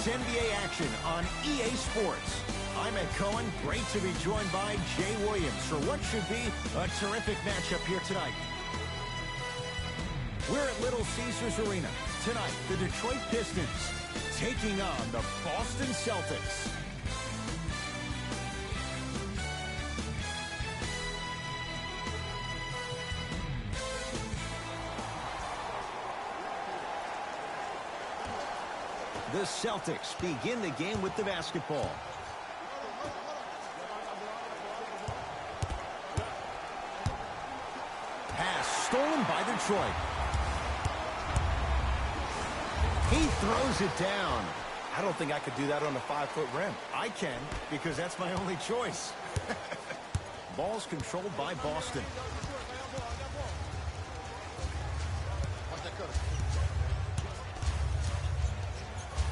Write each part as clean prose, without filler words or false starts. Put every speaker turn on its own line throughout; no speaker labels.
It's NBA action on EA Sports. I'm Ed Cohen. Great to be joined by Jay Williams for what should be a terrific matchup here tonight. We're at Little Caesars Arena. Tonight, the Detroit Pistons taking on the Boston Celtics. The Celtics begin the game with the basketball. Pass stolen by Detroit. He throws it down.
I don't think I could do that on a 5-foot rim.
I can, because that's my only choice. Ball's controlled by Boston.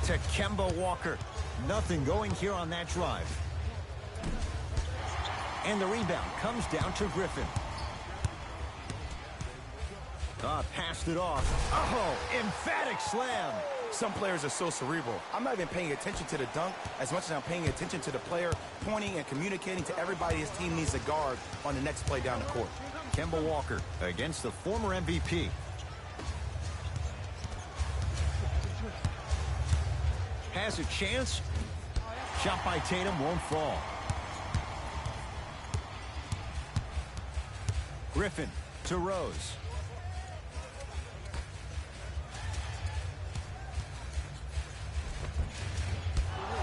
To Kemba Walker. Nothing going here on that drive. And the rebound comes down to Griffin. Passed it off. Oh, emphatic slam.
Some players are so cerebral. I'm not even paying attention to the dunk as much as I'm paying attention to the player pointing and communicating to everybody his team needs to guard on the next play down the court.
Kemba Walker against the former MVP. Has a chance. Shot by Tatum won't fall. Griffin to Rose.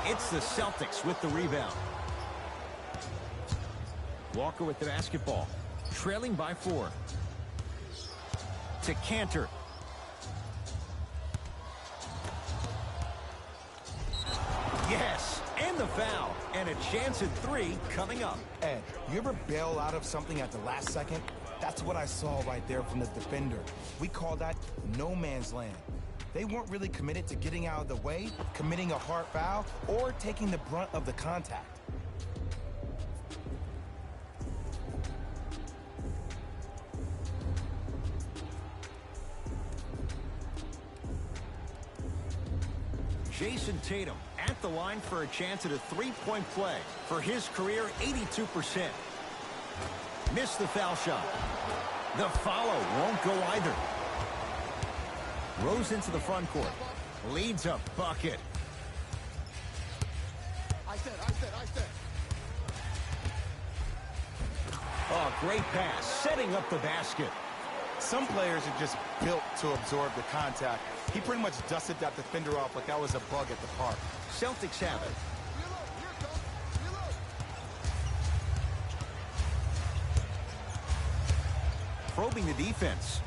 It's the Celtics with the rebound. Walker with the basketball. Trailing by 4. To Cantor. Yes, and the foul. And a chance at 3 coming up.
Ed, you ever bail out of something at the last second? That's what I saw right there from the defender. We call that no man's land. They weren't really committed to getting out of the way, committing a hard foul, or taking the brunt of the contact.
Jason Tatum at the line for a chance at a three-point play. For his career, 82%. Missed the foul shot. The follow won't go either. Rose into the front court. Leads a bucket.
I said.
Oh, great pass. Setting up the basket.
Some players are just built to absorb the contact. He pretty much dusted that defender off like that was a bug at the park.
Celtics have it. Probing the defense.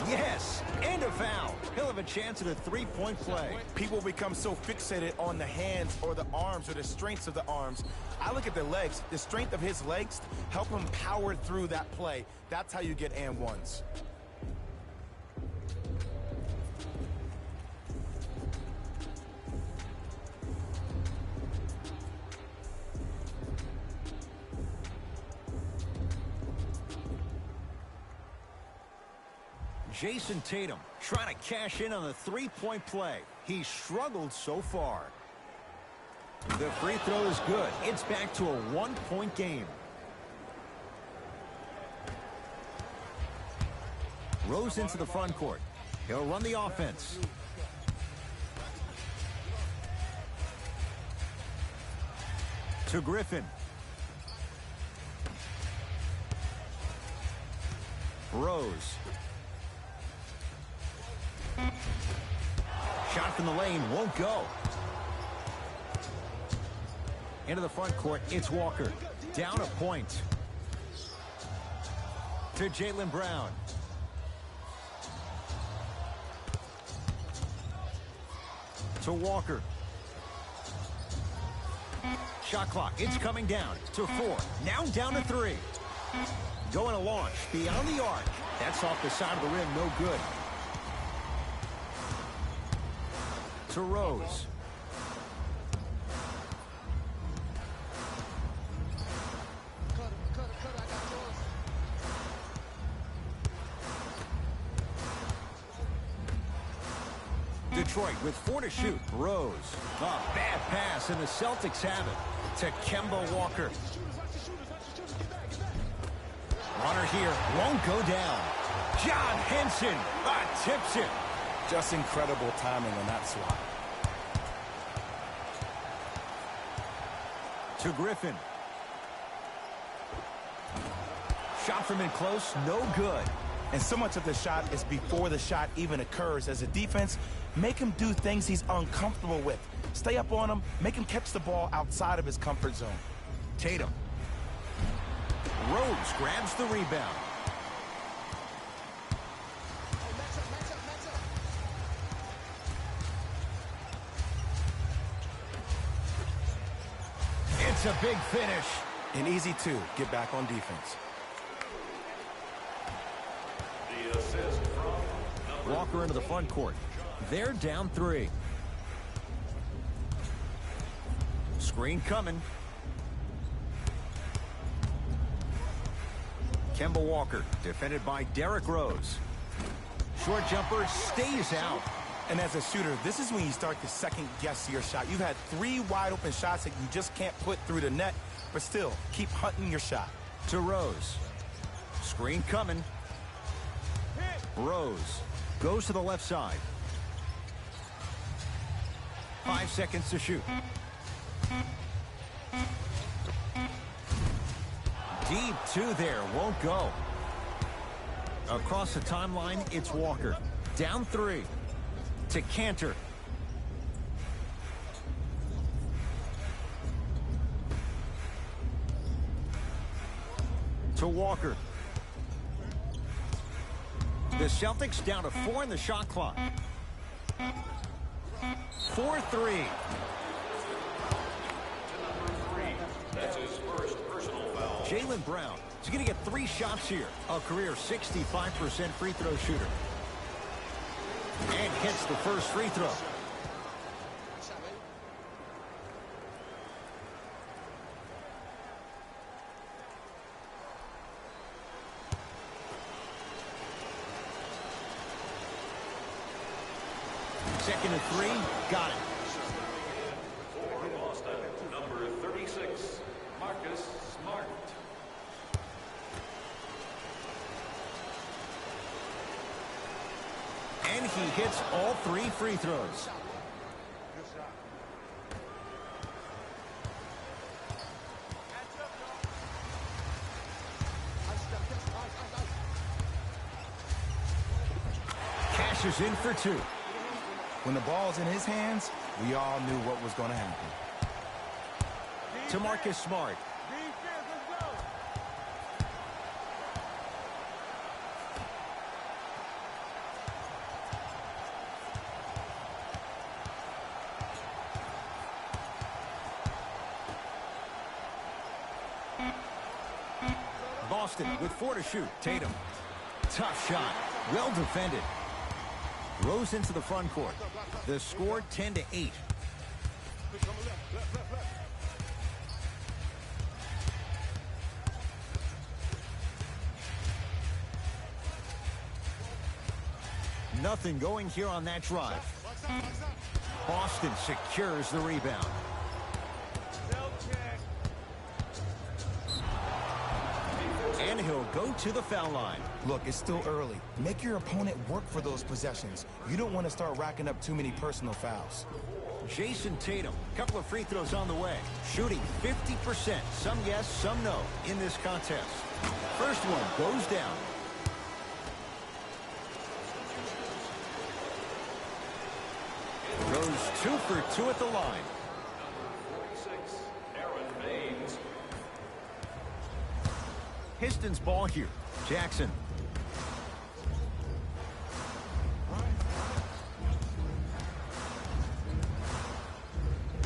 Yes, and a foul. He'll have a chance at a three-point play.
People become so fixated on the hands or the arms or the strengths of the arms. I look at the legs. The strength of his legs help him power through that play. That's how you get and ones.
Jason Tatum trying to cash in on the three-point play. He struggled so far. The free throw is good. It's back to a one-point game. Rose into the front court. He'll run the offense. To Griffin. Rose. Shot from the lane won't go. Into the front court, it's Walker. Down a point. To Jaylen Brown. To Walker. Shot clock, it's coming down to 4. Now down to 3. Going to launch beyond the arc. That's off the side of the rim, no good. To Rose. Detroit with 4 to shoot. Rose. A bad pass, and the Celtics have it. To Kemba Walker. Runner here. Won't go down. John Henson tips it.
Just incredible timing on that swat.
To Griffin. Shot from in close, no good.
And so much of the shot is before the shot even occurs. As a defense, make him do things he's uncomfortable with. Stay up on him, make him catch the ball outside of his comfort zone.
Tatum. Rose grabs the rebound. It's a big finish.
And easy, too. Get back on defense.
Walker into the front court. They're down 3. Screen coming. Kemba Walker, defended by Derrick Rose. Short jumper stays out.
And as a shooter, this is when you start to second-guess your shot. You've had 3 wide-open shots that you just can't put through the net, but still, keep hunting your shot.
To Rose. Screen coming. Rose goes to the left side. 5 seconds to shoot. Deep 2 there, won't go. Across the timeline, it's Walker. Down 3. To Cantor. To Walker. The Celtics down to 4 in the shot clock. 4-3.
That's his first personal foul.
Jaylen Brown is going to get 3 shots here. A career 65% free throw shooter. And hits the first free throw. Second and 3, got it.
For Boston, number 36, Marcus Smart.
And he hits all 3 free throws. Cashes in for 2.
When the ball's in his hands, we all knew what was going to happen.
To Marcus Smart. Boston with 4 to shoot. Tatum. Tough shot. Well defended. Rose into the front court. The score 10-8. Nothing going here on that drive. Boston secures the rebound. And he'll go to the foul line.
Look, it's still early. Make your opponent work for those possessions. You don't want to start racking up too many personal fouls.
Jason Tatum, couple of free throws on the way. Shooting 50%, some yes, some no, in this contest. First one goes down. Goes 2 for 2 at the line. Pistons ball here. Jackson.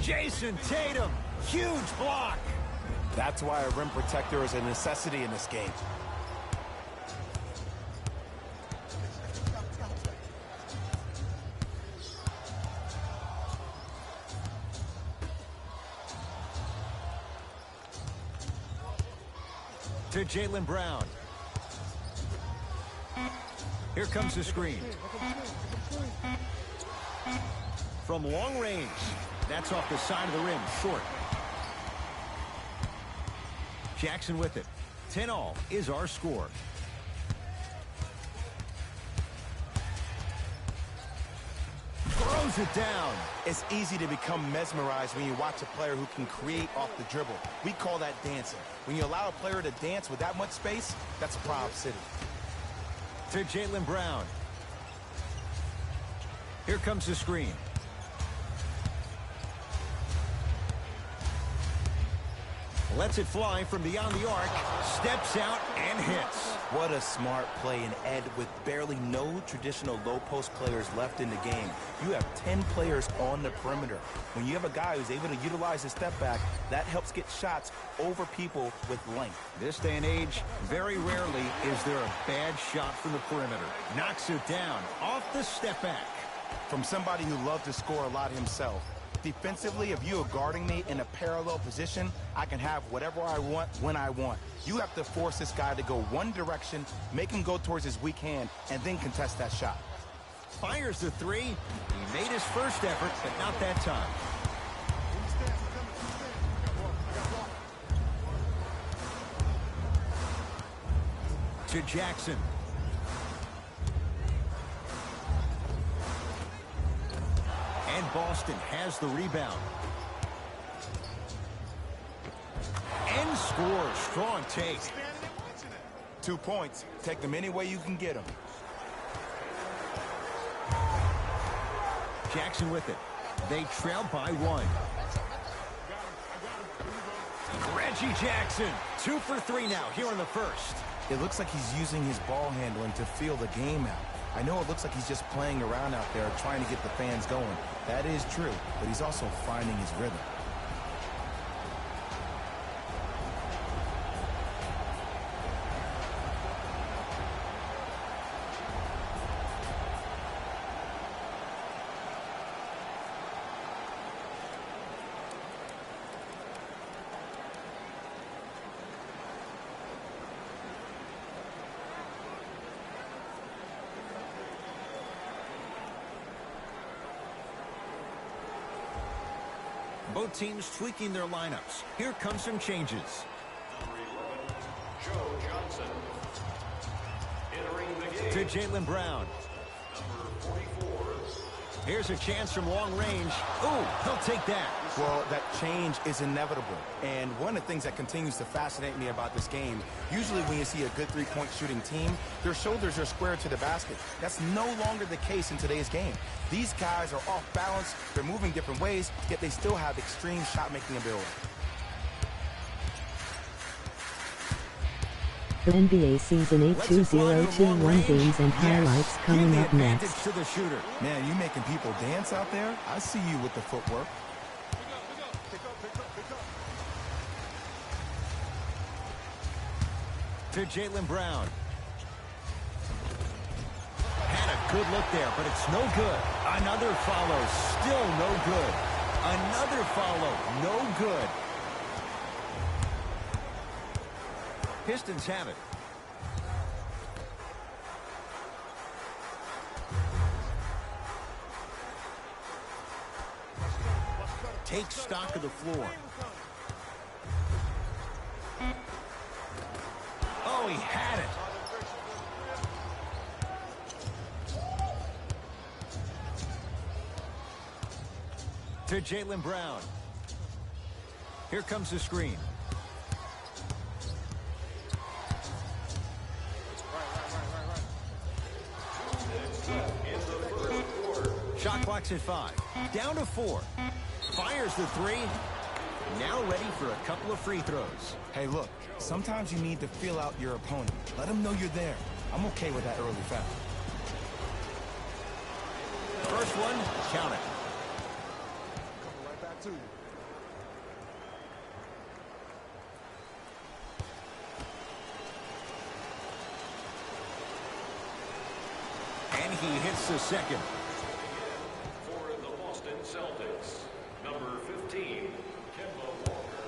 Jason Tatum. Huge block.
That's why a rim protector is a necessity in this game.
To Jaylen Brown. Here comes the screen. From long range, that's off the side of the rim, short. Jackson with it. 10-all is our score. Throws it down.
It's easy to become mesmerized when you watch a player who can create off the dribble. We call that dancing. When you allow a player to dance with that much space, that's Prob City.
To Jaylen Brown. Here comes the screen. Lets it fly from beyond the arc. Steps out and hits.
What a smart play. And Ed, with barely no traditional low-post players left in the game, you have 10 players on the perimeter. When you have a guy who's able to utilize his step back, that helps get shots over people with length.
This day and age, very rarely is there a bad shot from the perimeter. Knocks it down off the step back.
From somebody who loved to score a lot himself. Defensively, if you are guarding me in a parallel position, I can have whatever I want when I want. You have to force this guy to go one direction, make him go towards his weak hand, and then contest that shot.
Fires the three. He made his first effort, but not that time. To Jackson. And Boston has the rebound. And scores. Strong take.
2 points. Take them any way you can get them.
Jackson with it. They trail by 1. Reggie Jackson. 2 for 3 now here in the first.
It looks like he's using his ball handling to feel the game out. I know it looks like he's just playing around out there trying to get the fans going. That is true, but he's also finding his rhythm.
Both teams tweaking their lineups. Here come some changes.
Number 11, Joe Johnson. Entering the
To
game,
Jaylen Brown.
number 44.
Here's a chance from long range. Ooh, he'll take that.
Well, that change is inevitable. And one of the things that continues to fascinate me about this game, usually when you see a good three-point shooting team, their shoulders are square to the basket. That's no longer the case in today's game. These guys are off balance, they're moving different ways, yet they still have extreme shot-making ability.
The NBA season 8-2-0-2-1 games and highlights coming up next.
To the shooter.
Man, you making people dance out there? I see you with the footwork.
To Jaylen Brown. Had a good look there, but it's no good. Another follow, still no good. Another follow, no good. Pistons have it. Take stock of the floor. Oh, he had it. To Jaylen Brown. Here comes the screen. Shot clock's at 5. Down to 4. Fires the 3. Now ready for a couple of free throws.
Hey, look, sometimes you need to feel out your opponent. Let them know you're there. I'm okay with that early foul.
First one, count it.
Coming right back to you.
And he hits the second.
For the Boston Celtics, number 15, Kemba Walker.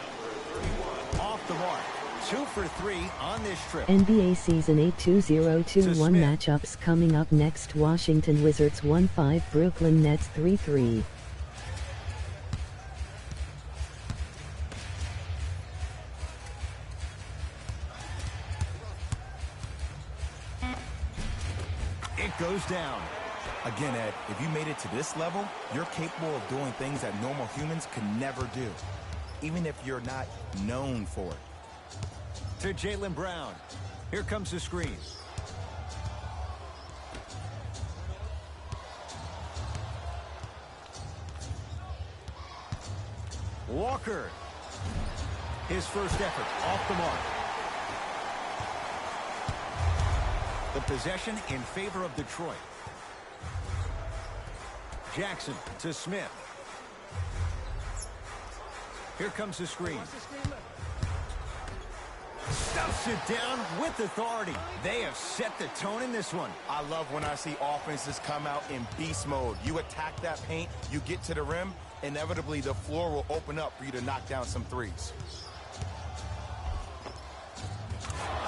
Number 31.
Off the mark. 2 for 3 on this trip.
NBA Season 8 2021
Smith.
matchups coming up next. Washington Wizards 1-5, Brooklyn Nets 3-3.
It goes down.
Again, Ed, if you made it to this level, you're capable of doing things that normal humans can never do, even if you're not known for it.
To Jaylen Brown. Here comes the screen. Walker. His first effort off the mark. The possession in favor of Detroit. Jackson to Smith. Here comes the screen. Stuffs it down with authority. They have set the tone in this one.
I love when I see offenses come out in beast mode. You attack that paint, you get to the rim, inevitably the floor will open up for you to knock down some threes.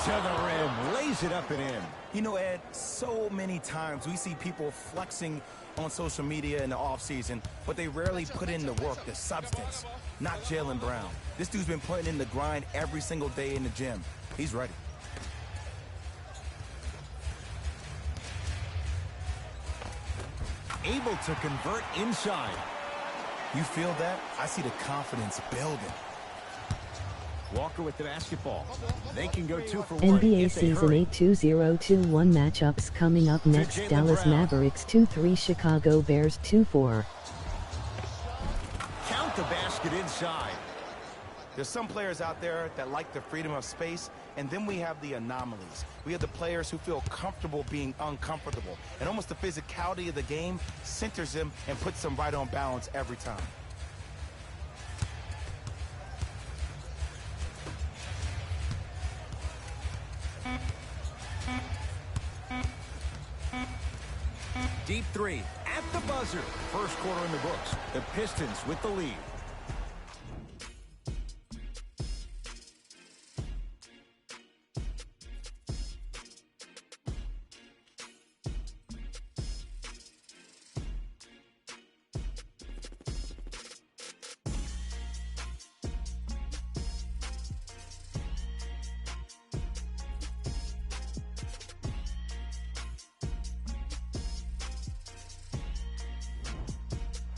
To the rim, lays it up and in.
You know, Ed, so many times we see people flexing on social media in the offseason, but they rarely put in the work, the substance. Not Jaylen Brown. This dude's been putting in the grind every single day in the gym. He's ready.
Able to convert inside.
You feel that? I see the confidence building.
Walker with the basketball. They can go 2 for 1
NBA
if they
Season
hurry.
8 2021 matchups coming up next.
Jaylen
Dallas
Brown.
Mavericks 2-3, Chicago Bears 2-4.
Count the basket inside.
There's some players out there that like the freedom of space, and then we have the anomalies. We have the players who feel comfortable being uncomfortable, and almost the physicality of the game centers them and puts them right on balance every time.
Deep three at the buzzer. First quarter in the books. The Pistons with the lead.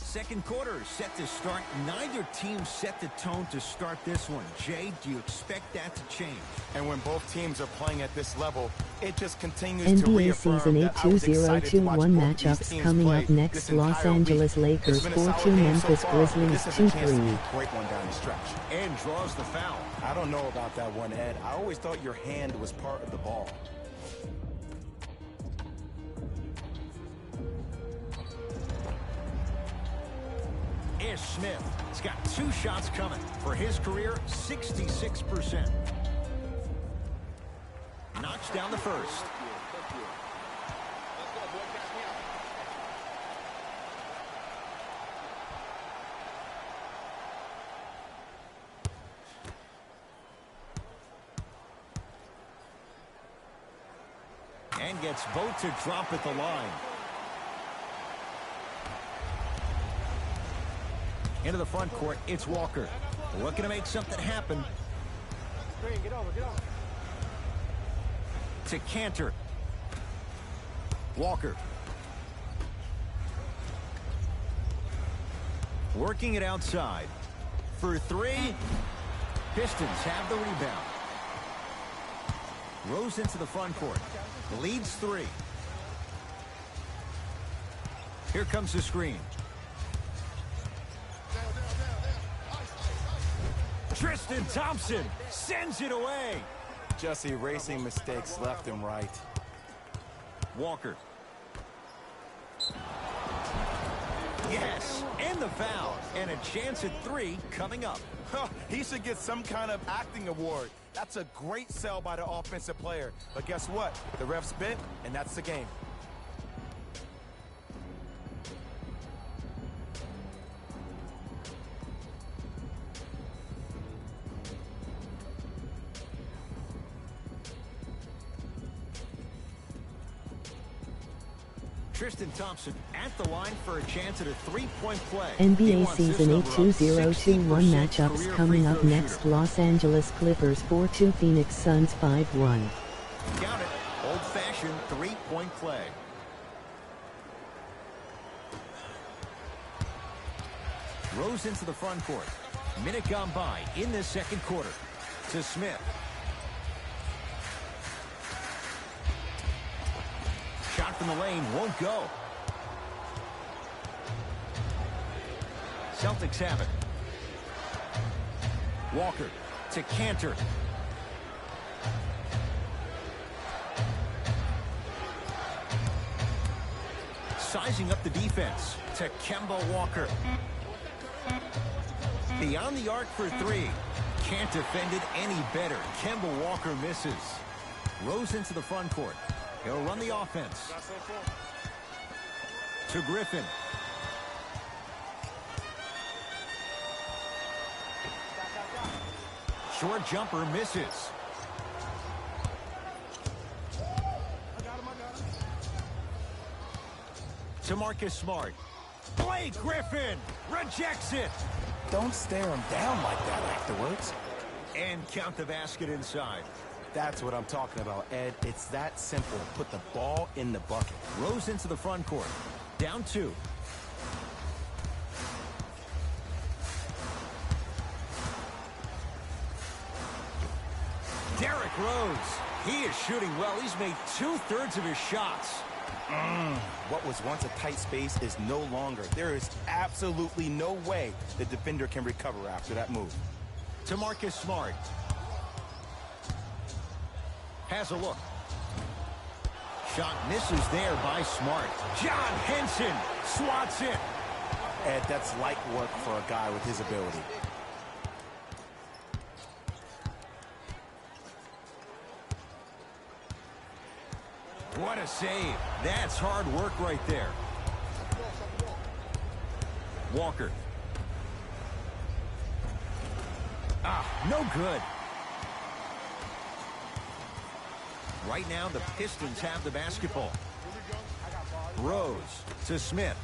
Second quarter is set to start. Neither team set the tone to start this one. Jay, do you expect that to change?
And when both teams are playing at this level, it just continues to
NBA
reaffirm
Season 8
that I was excited to watch
2021
both these
matchups
teams
coming
play
up next.
this
Los
entire
Angeles
week.
Lakers
It's been a solid
4-2,
game so
Memphis
far.
Grizzlies
This is a chance to
2-3.
be a great one down the stretch.
And draws the foul.
I don't know about that one, Ed. I always thought your hand was part of the ball.
Ish Smith. He's got 2 shots coming. For his career, 66%. Knocks down the first. And gets both to drop at the line. Into the front court, it's Walker. Looking to make something happen.
Get over.
To Cantor. Walker. Working it outside. For 3. Pistons have the rebound. Rose into the front court. Leads 3. Here comes the screen. Tristan Thompson sends it away.
Just erasing mistakes left and right.
Walker. Yes, and the foul. And a chance at 3 coming up.
He should get some kind of acting award. That's a great sell by the offensive player. But guess what? The ref's bent, and that's the game.
Tristan Thompson at the line for a chance at a three-point play.
NBA Season 8 2021 matchups coming up next. Los Angeles Clippers 4-2, Phoenix Suns 5-1.
Count it. Old-fashioned three-point play. Rose into the front court. Minute gone by in this second quarter. To Smith. Shot from the lane won't go. Celtics have it. Walker to Cantor. Sizing up the defense to Kemba Walker. Beyond the arc for three. Can't defend it any better. Kemba Walker misses. Rose into the front court. He'll run the offense. To Griffin. Short jumper misses. To Marcus Smart. Blake Griffin rejects it.
Don't stare him down like that afterwards.
And count the basket inside.
That's what I'm talking about, Ed. It's that simple. Put the ball in the bucket.
Rose into the front court. Down two. Derrick Rose. He is shooting well. He's made 2/3 of his shots.
What was once a tight space is no longer. There is absolutely no way the defender can recover after that move.
To Marcus Smart. Has a look. Shot misses there by Smart. John Henson swats it.
Ed, that's light work for a guy with his ability.
What a save. That's hard work right there. Walker. No good. Right now, the Pistons have the basketball. Rose to Smith.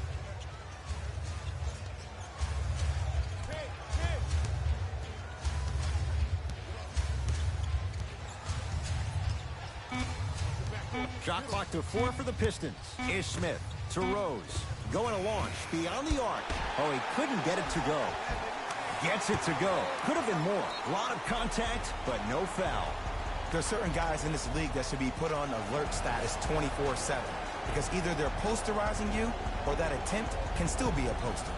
Shot clock to 4 for the Pistons. Is Smith to Rose. Going to launch beyond the arc. Oh, he couldn't get it to go. Gets it to go. Could have been more. A lot of contact, but no foul.
There's certain guys in this league that should be put on alert status 24/7 because either they're posterizing you or that attempt can still be a poster.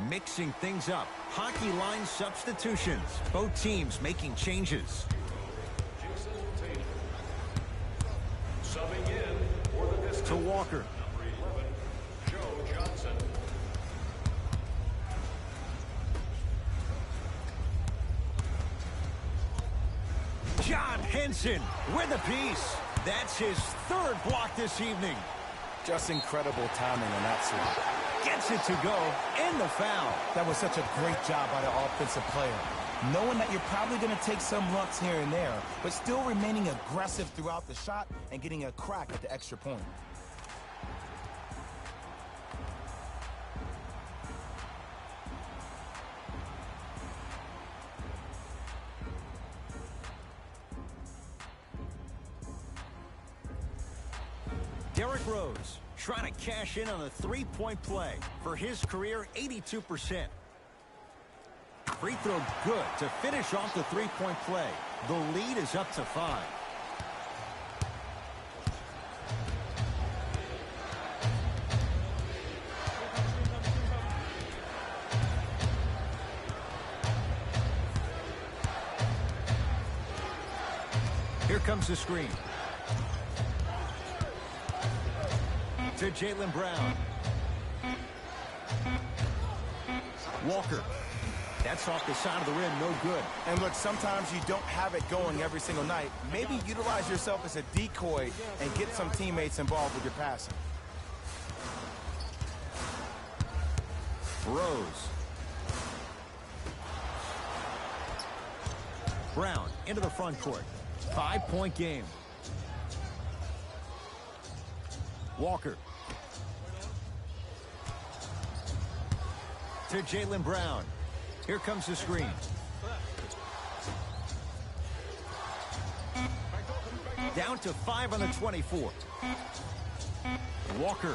Mixing things up. Hockey line substitutions. Both teams making changes.
Subbing in for the Pistons.
To Walker.
Number 11, Joe Johnson.
John Henson with a piece. That's his third block this evening.
Just incredible timing on that swap.
Gets it to go, and the foul.
That was such a great job by the offensive player. Knowing that you're probably going to take some lumps here and there, but still remaining aggressive throughout the shot and getting a crack at the extra point.
Derrick Rose trying to cash in on a three-point play. For his career, 82%. Free throw good to finish off the three-point play. The lead is up to 5. Here comes the screen. To Jaylen Brown. Walker. That's off the side of the rim, no good.
And look, sometimes you don't have it going every single night. Maybe utilize yourself as a decoy and get some teammates involved with your passing.
Rose. Brown into the front court. 5-point game. Walker. To Jaylen Brown. Here comes the screen. Down to 5 on the 24. Walker.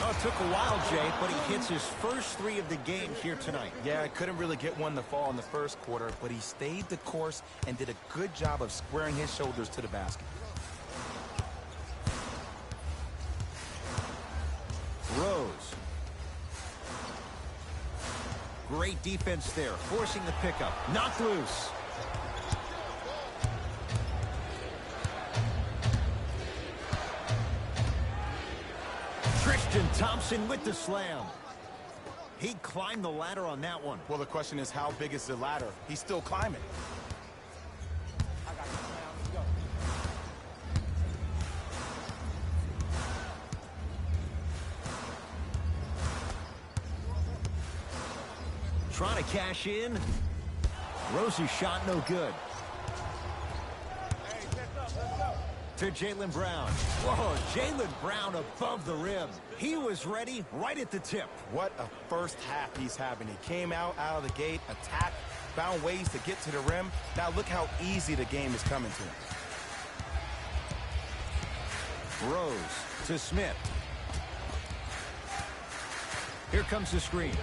Oh, it took a while, Jay, but he hits his first 3 of the game here tonight.
Yeah, couldn't really get one to fall in the first quarter, but he stayed the course and did a good job of squaring his shoulders to the basket.
Rose. Great defense there, forcing the pickup. Knocked loose. Tristan Thompson with the slam. He climbed the ladder on that one.
Well, the question is, how big is the ladder? He's still climbing.
Trying to cash in. Rosie's shot no good. To Jaylen Brown. Whoa, Jaylen Brown above the rim. He was ready right at the tip.
What a first half he's having. He came out of the gate, attacked, found ways to get to the rim. Now look how easy the game is coming to him.
Rose to Smith. Here comes the screen.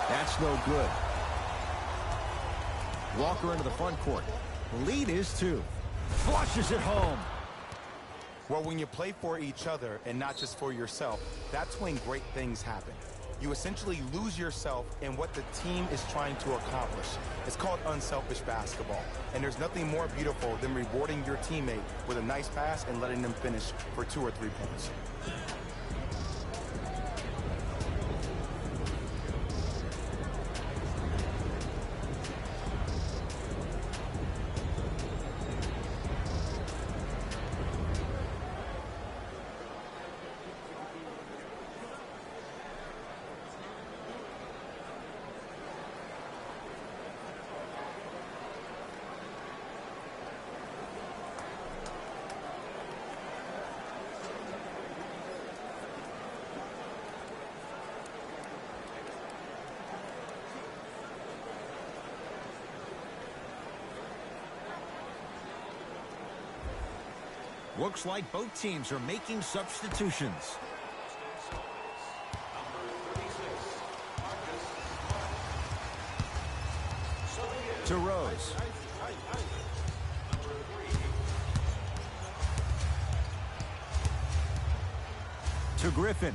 That's no good. Walker into the front court. Lead is 2. Flushes it home.
Well, when you play for each other and not just for yourself, that's when great things happen. You essentially lose yourself in what the team is trying to accomplish. It's called unselfish basketball. And there's nothing more beautiful than rewarding your teammate with a nice pass and letting them finish for 2 or 3 points.
Looks like both teams are making substitutions. To Rose. To Griffin.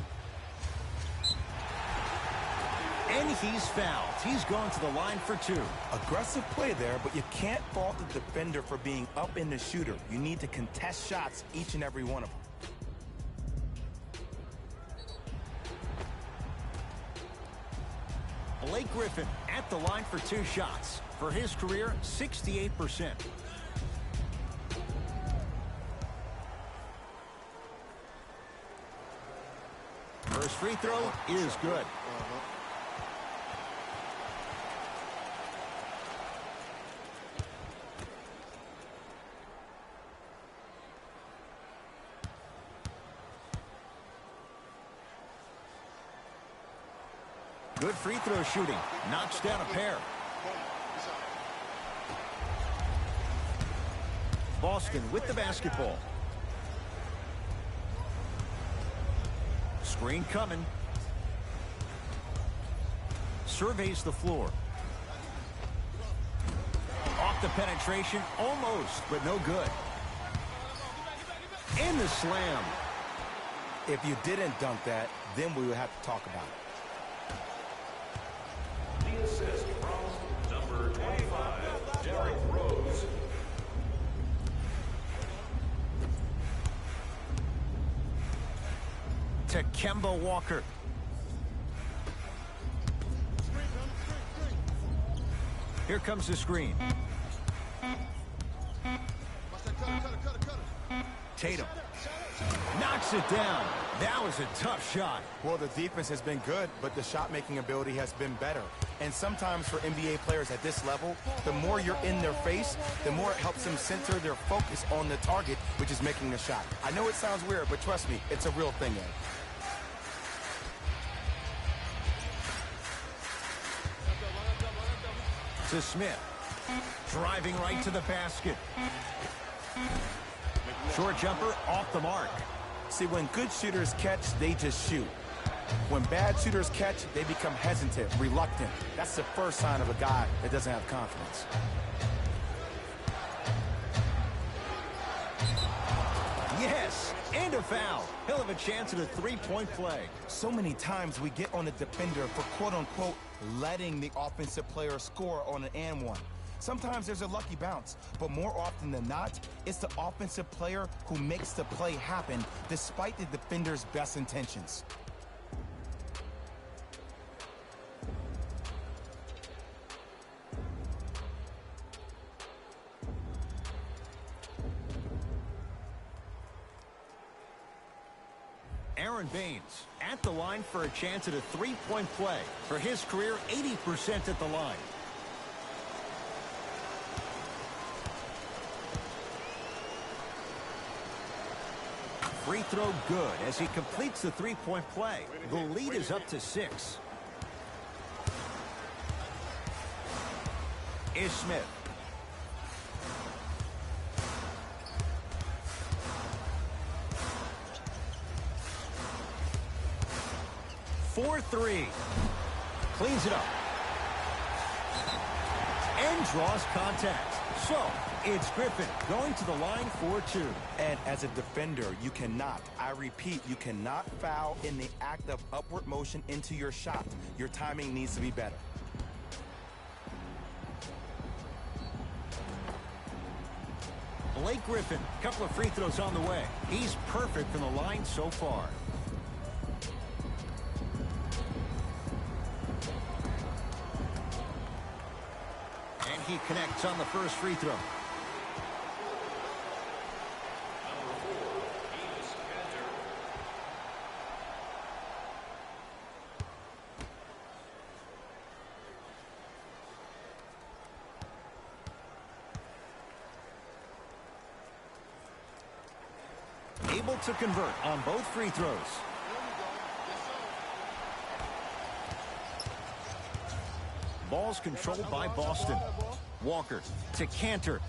And he's fouled. He's going to the line for 2.
Aggressive play there, but you can't fault the defender for being up in the shooter. You need to contest shots, each and every one of them.
Blake Griffin at the line for 2 shots. For his career, 68%. First free throw is good. Good free throw shooting. Knocks down a pair. Boston with the basketball. Screen coming. surveys the floor. Off the penetration, almost, but no good. In the slam.
If you didn't dunk that, then we would have to talk about it.
The assist from number 25, Derrick Rose.
To Kemba Walker. Here comes the screen. Tatum knocks it down. That was a tough shot.
Well, the defense has been good, but the shot-making ability has been better. And sometimes for NBA players at this level, the more you're in their face, the more it helps them center their focus on the target, which is making a shot. I know it sounds weird, but trust me, it's a real thing, Ed.
To Smith. Driving right to the basket. Short jumper off the mark.
See, when good shooters catch, they just shoot. When bad shooters catch, they become hesitant, reluctant. That's the first sign of a guy that doesn't have confidence.
Yes, and a foul. He'll have a chance at a three-point play.
So many times we get on the defender for quote-unquote letting the offensive player score on an and one. Sometimes there's a lucky bounce, but more often than not, it's the offensive player who makes the play happen despite the defender's best intentions.
Aaron Baines at the line for a chance at a three-point play. For his career, 80% at the line. Free throw good as he completes the three-point play. The lead is up to 6. Ish Smith. For 3. Cleans it up. And draws contact. So, it's Griffin going to the line for 2.
And as a defender, you cannot, I repeat, you cannot foul in the act of upward motion into your shot. Your timing needs to be better.
Blake Griffin, couple of free throws on the way. He's perfect from the line so far. And he connects on the first free throw. Able to convert on both free throws. Ball's controlled by Boston. Walker to Cantor.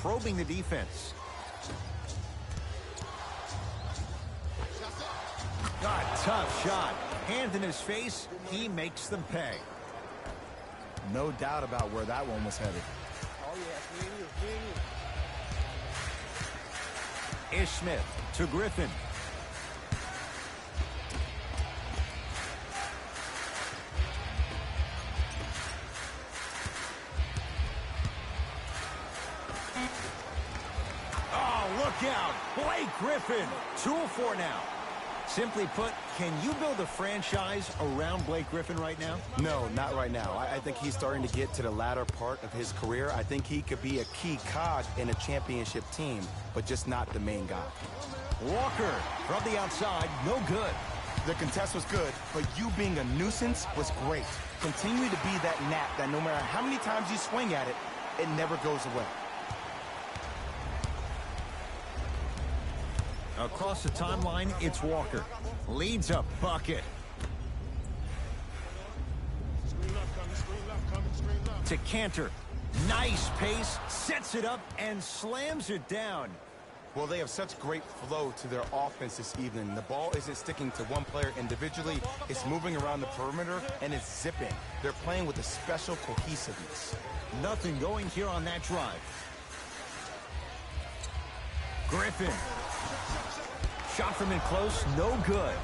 Probing the defense. Tough shot. Hand in his face. He makes them pay.
No doubt about where that one was headed.
Oh, yeah, me and you.
Ish Smith to Griffin. Oh, look out. Blake Griffin. 2-4 now. Simply put, can you build a franchise around Blake Griffin right now?
No, not right now. I think he's starting to get to the latter part of his career. I think he could be a key cog in a championship team, but just not the main guy.
Walker from the outside, no good.
The contest was good, but you being a nuisance was great. Continue to be that gnat that no matter how many times you swing at it, it never goes away.
Across the timeline, it's Walker. Leads a bucket. To Cantor. Nice pace, sets it up, and slams it down.
Well, they have such great flow to their offense this evening. The ball isn't sticking to one player individually. It's moving around the perimeter, and it's zipping. They're playing with a special cohesiveness.
Nothing going here on that drive. Griffin. Shot from in close, no good.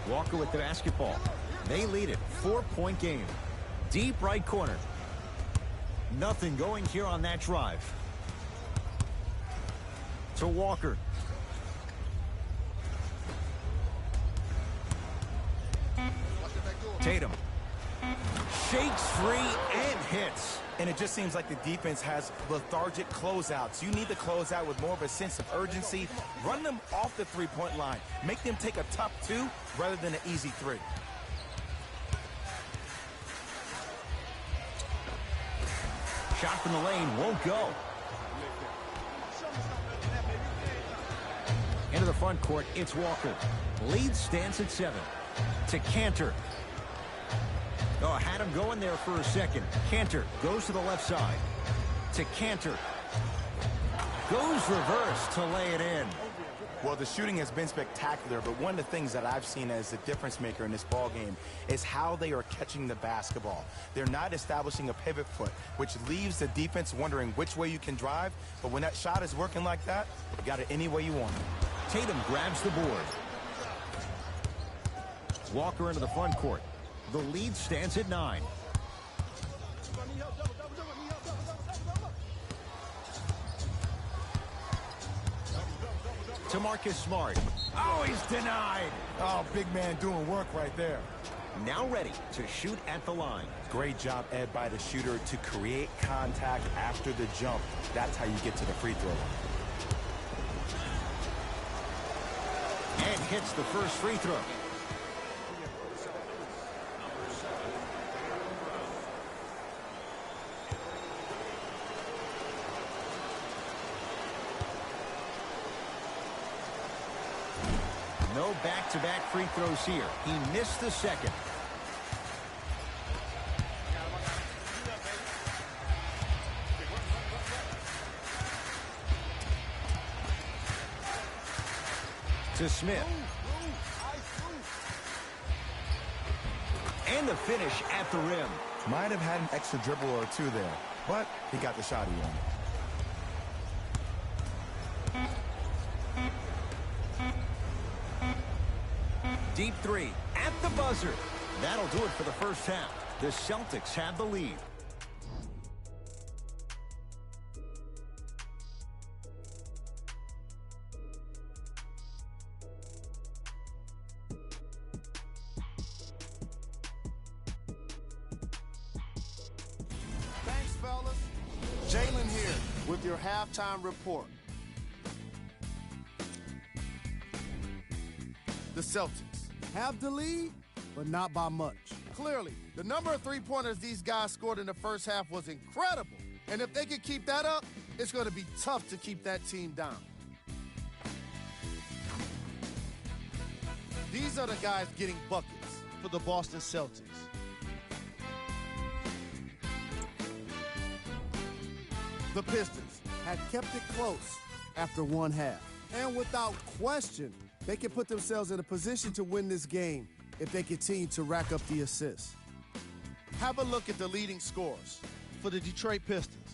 Walker with the basketball. They lead it, 4-point game. Deep right corner. Nothing going here on that drive. To Walker. Tatum. Shakes free and hits.
And it just seems like the defense has lethargic closeouts. You need to close out with more of a sense of urgency. Run them off the three-point line. Make them take a tough two rather than an easy three.
Shot from the lane won't go. Into the front court, it's Walker. Lead stands at 7. To Cantor. Oh, had him going there for a second. Cantor goes to the left side. To Cantor. Goes reverse to lay it in.
Well, the shooting has been spectacular, but one of the things that I've seen as a difference maker in this ball game is how they are catching the basketball. They're not establishing a pivot foot, which leaves the defense wondering which way you can drive. But when that shot is working like that, you got it any way you want it.
Tatum grabs the board. Walker into the front court. The lead stands at 9. To Marcus Smart. Oh, he's denied.
Oh, big man doing work right there.
Now ready to shoot at the line.
Great job, Ed, by the shooter to create contact after the jump. That's how you get to the free throw.
And hits the first free throw. No back-to-back free throws here. He missed the second. To Smith. And the finish at the rim.
Might have had an extra dribble or two there, but he got the shot he wanted.
Deep three at the buzzer. That'll do it for the first half. The Celtics have the lead.
Thanks, fellas. Jalen here with your halftime report. The Celtics have the lead, but not by much. Clearly, the number of three-pointers these guys scored in the first half was incredible. And if they can keep that up, it's going to be tough to keep that team down. These are the guys getting buckets for the Boston Celtics. The Pistons had kept it close after one half. And without question, they can put themselves in a position to win this game if they continue to rack up the assists. Have a look at the leading scores for the Detroit Pistons.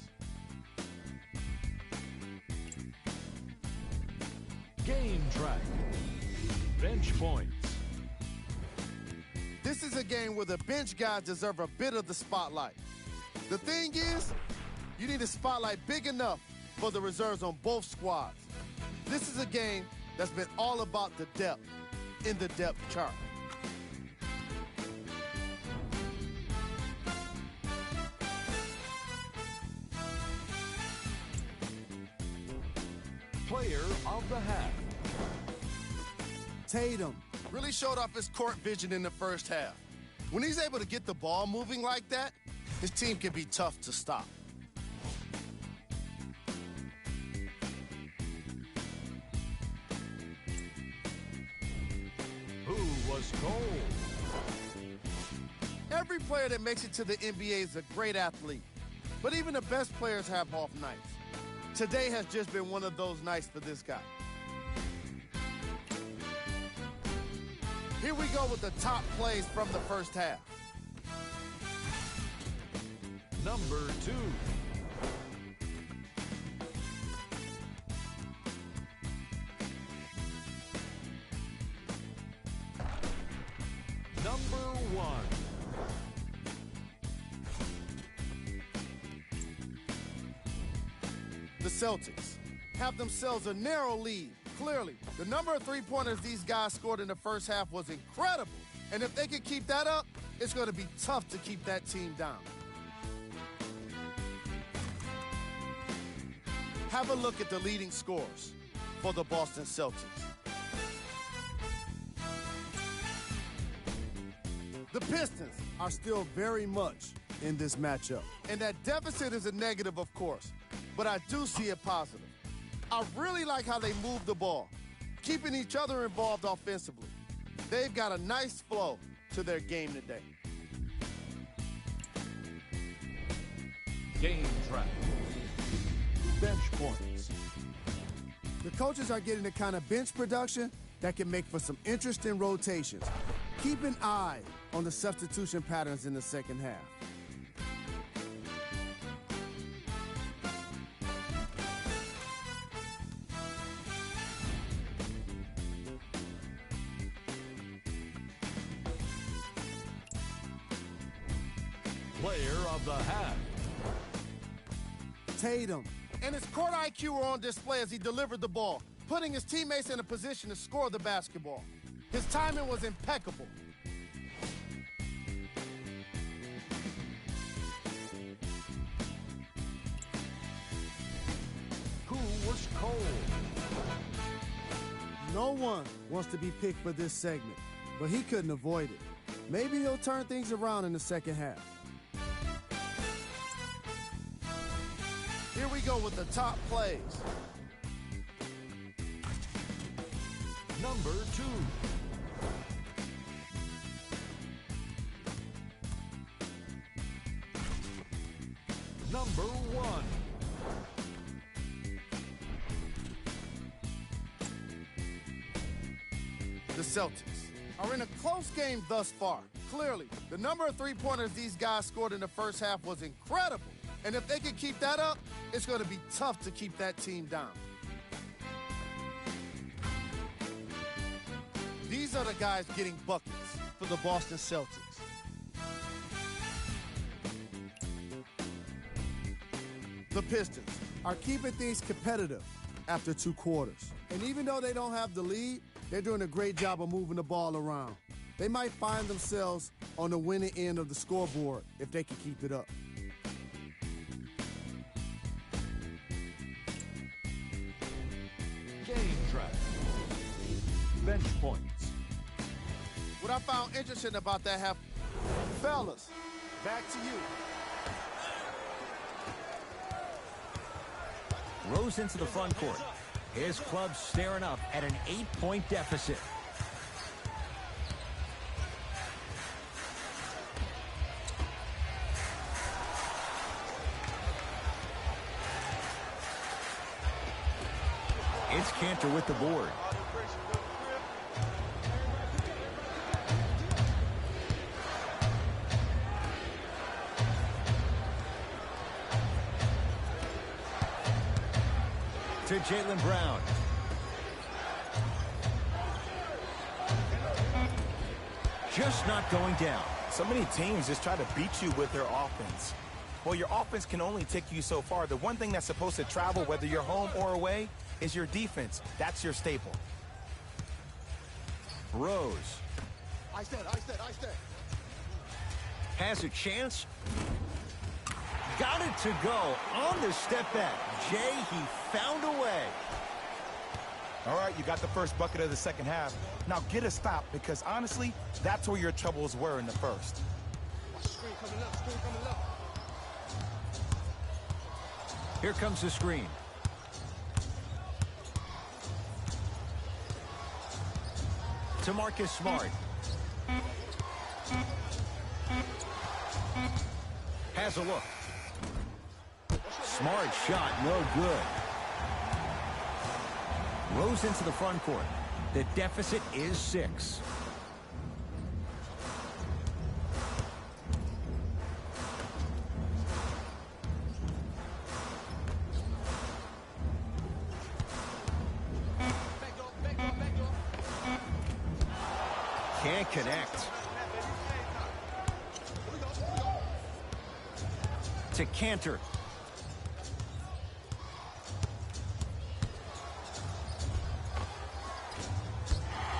Game track. Bench points.
This is a game where the bench guys deserve a bit of the spotlight. The thing is, you need a spotlight big enough for the reserves on both squads. This is a game that's been all about the depth in the depth chart.
Player of the half.
Tatum really showed off his court vision in the first half. When he's able to get the ball moving like that, his team can be tough to stop.
Who was cold?
Every player that makes it to the NBA is a great athlete, but even the best players have off nights. Today has just been one of those nights for this guy. Here we go with the top plays from the first half.
Number 2. Number 1.
The Celtics have themselves a narrow lead. Clearly, the number of three-pointers these guys scored in the first half was incredible. And if they can keep that up, it's going to be tough to keep that team down. Have a look at the leading scorers for the Boston Celtics. The Pistons are still very much in this matchup. And that deficit is a negative, of course, but I do see it positive. I really like how they move the ball, keeping each other involved offensively. They've got a nice flow to their game today.
Game track. Bench points.
The coaches are getting the kind of bench production that can make for some interesting rotations. Keep an eye on the substitution patterns in the second half.
Player of the half.
Tatum and his court IQ were on display as he delivered the ball, putting his teammates in a position to score the basketball. His timing was impeccable.
Who was cold?
No one wants to be picked for this segment, but he couldn't avoid it. Maybe he'll turn things around in the second half. Here we go with the top plays.
Number 2. Number 1.
The Celtics are in a close game thus far. Clearly, the number of three-pointers these guys scored in the first half was incredible. And if they can keep that up, it's going to be tough to keep that team down. These are the guys getting buckets for the Boston Celtics. The Pistons are keeping things competitive after 2 quarters. And even though they don't have the lead, they're doing a great job of moving the ball around. They might find themselves on the winning end of the scoreboard if they can keep it up.
Game track. Bench points.
What I found interesting about that half, fellas, back to you.
Rose into the front court. His club staring up at an 8-point deficit. It's Cantor with the board. To Jaylen Brown. Just not going down.
So many teams just try to beat you with their offense. Well, your offense can only take you so far. The one thing that's supposed to travel, whether you're home or away, is your defense. That's your staple.
Rose
I stand.
has a chance. Got it to go on the step back. Jay, he found a way.
All right, you got the first bucket of the second half. Now get a stop, because honestly, that's where your troubles were in the first.
Screen coming up.
Here comes the screen. To Marcus Smart. Has a look. Smart shot, no good. Rose into the front court. The deficit is 6. Can't connect. To Cantor.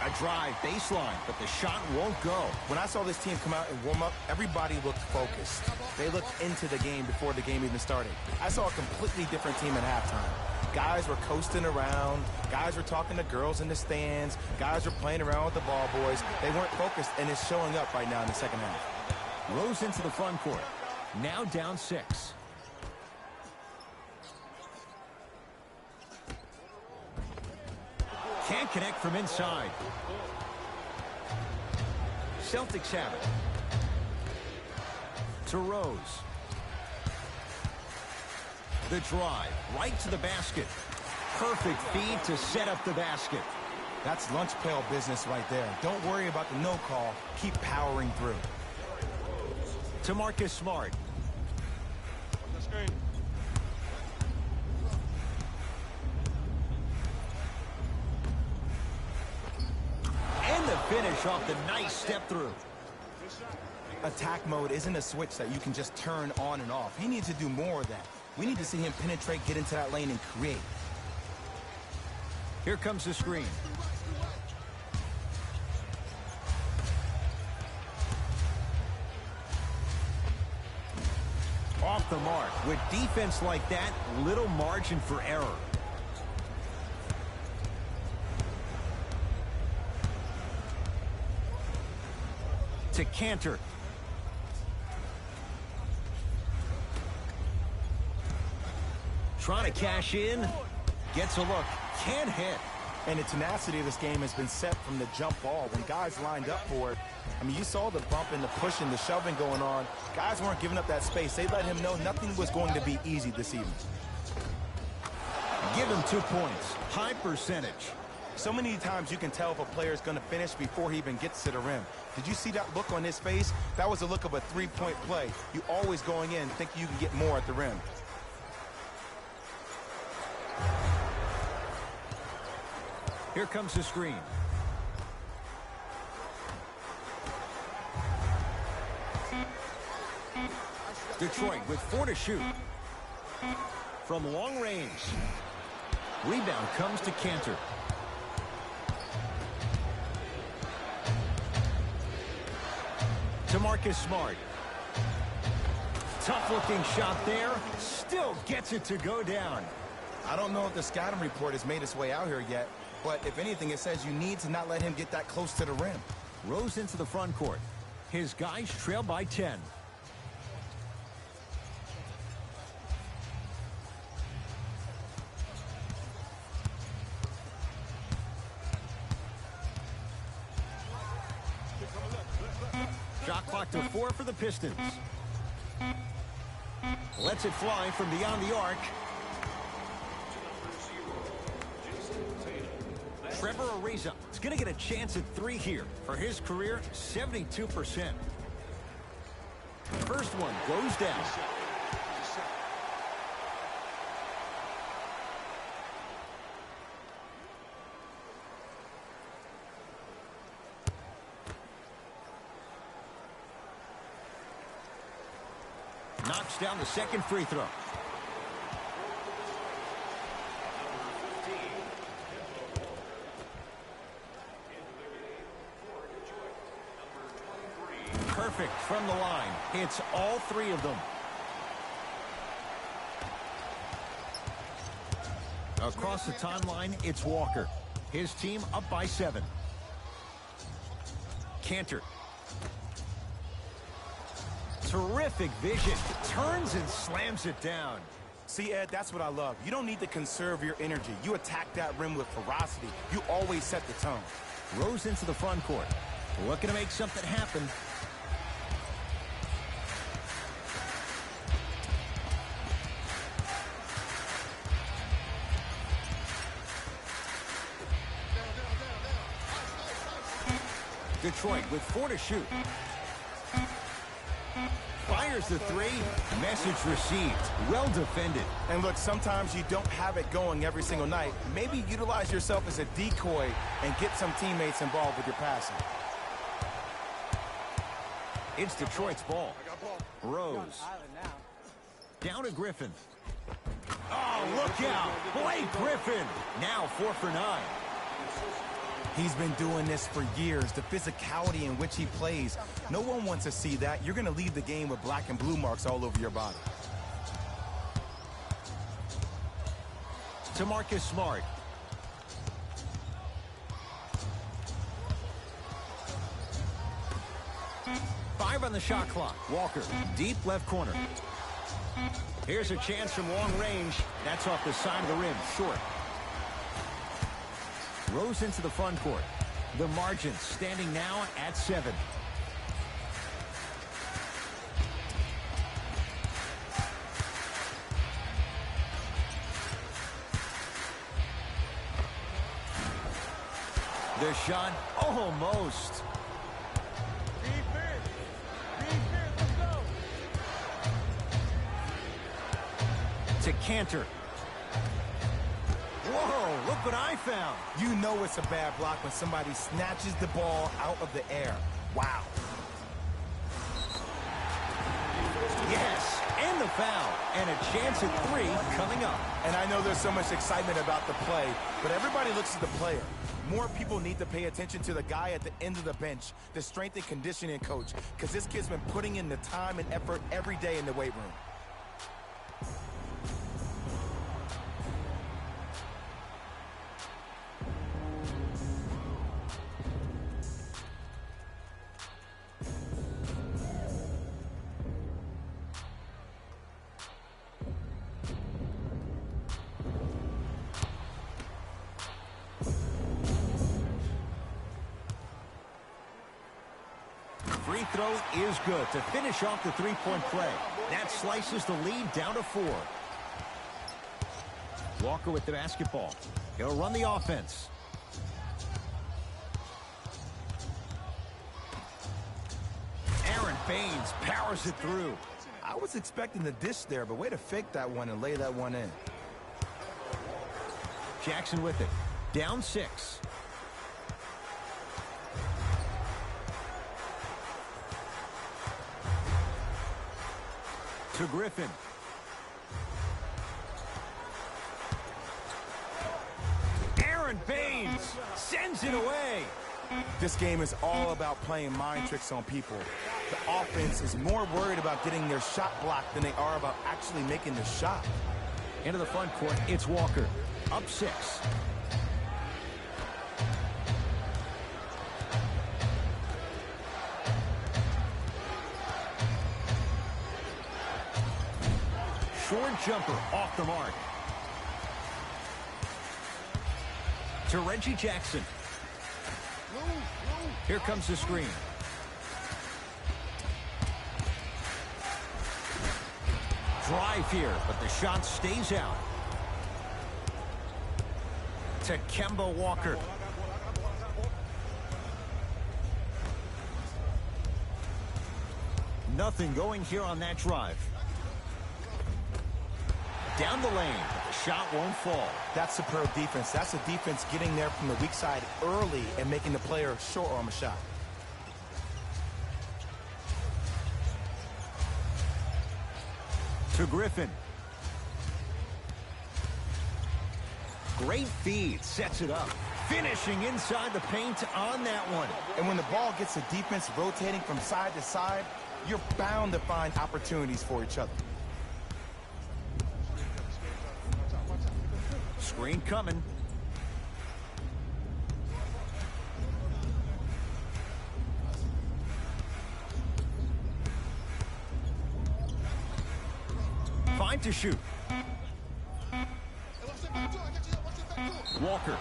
A drive baseline, but the shot won't go.
When I saw this team come out and warm up, everybody looked focused. They looked into the game before the game even started. I saw a completely different team at halftime. Guys were coasting around. Guys were talking to girls in the stands. Guys were playing around with the ball boys. They weren't focused, and it's showing up right now in the second half.
Rose into the front court. Now down 6. Can't connect from inside. Celtics have it. To Rose. The drive right to the basket. Perfect feed to set up the basket.
That's lunch pail business right there. Don't worry about the no call. Keep powering through.
To Marcus Smart. And the finish off the nice step through.
Attack mode isn't a switch that you can just turn on and off. He needs to do more of that. We need to see him penetrate, get into that lane, and create.
Here comes the screen. Off the mark. With defense like that, little margin for error. To Cantor. Trying to cash in. Gets a look. Can't hit.
And the tenacity of this game has been set from the jump ball. When guys lined up for it, I mean, you saw the bump and the pushing, the shoving going on. Guys weren't giving up that space. They let him know nothing was going to be easy this evening.
Give him 2 points. High percentage.
So many times you can tell if a player is going to finish before he even gets to the rim. Did you see that look on his face? That was the look of a three-point play. You always going in thinking you can get more at the rim.
Here comes the screen. Detroit with 4 to shoot. From long range. Rebound comes to Cantor. To Marcus Smart. Tough-looking shot there. Still gets it to go down.
I don't know if the scouting report has made its way out here yet, but if anything, it says you need to not let him get that close to the rim.
Rose into the front court. His guys trail by 10. Shot clock to 4 for the Pistons. Lets it fly from beyond the arc. Trevor Ariza is going to get a chance at 3 here. For his career, 72%. First one goes down. Knocks down the second free throw. Perfect from the line. Hits all 3 of them. Across the timeline, it's Walker. His team up by 7. Cantor. Terrific vision. Turns and slams it down.
See, Ed, that's what I love. You don't need to conserve your energy. You attack that rim with ferocity. You always set the tone.
Rose into the front court. Looking to make something happen. Detroit with 4 to shoot. Fires the 3. Message received. Well defended.
And look, sometimes you don't have it going every single night. Maybe utilize yourself as a decoy and get some teammates involved with your passing.
It's Detroit's ball. Rose. Down to Griffin. Oh, look out. Blake Griffin. Now 4 for 9.
He's been doing this for years. The physicality in which he plays. No one wants to see that. You're going to leave the game with black and blue marks all over your body.
To Marcus Smart. Five on the shot clock. Walker, deep left corner. Here's a chance from long range. That's off the side of the rim, short. Rose into the front court. The margin standing now at 7. The shot, almost. To Cantor. Whoa, look what I found.
You know it's a bad block when somebody snatches the ball out of the air. Wow.
Yes, and the foul. And a chance at 3 coming up.
And I know there's so much excitement about the play, but everybody looks at the player. More people need to pay attention to the guy at the end of the bench, the strength and conditioning coach, because this kid's been putting in the time and effort every day in the weight room.
Free throw is good to finish off the three-point play. That slices the lead down to 4. Walker with the basketball. He'll run the offense. Aaron Baines powers it through.
I was expecting the dish there, but way to fake that one and lay that one in.
Jackson with it. Down 6. To Griffin. Aaron Baines sends it away.
This game is all about playing mind tricks on people. The offense is more worried about getting their shot blocked than they are about actually making the shot.
Into the front court, it's Walker. Up 6. Short jumper off the mark. To Reggie Jackson. Here comes the screen. Drive here, but the shot stays out. To Kemba Walker. Nothing going here on that drive. Down the lane, but the shot won't fall.
That's superb defense. That's a defense getting there from the weak side early and making the player short on the shot.
To Griffin. Great feed, sets it up. Finishing inside the paint on that one.
And when the ball gets the defense rotating from side to side, you're bound to find opportunities for each other.
Screen coming. Fine to shoot. Walker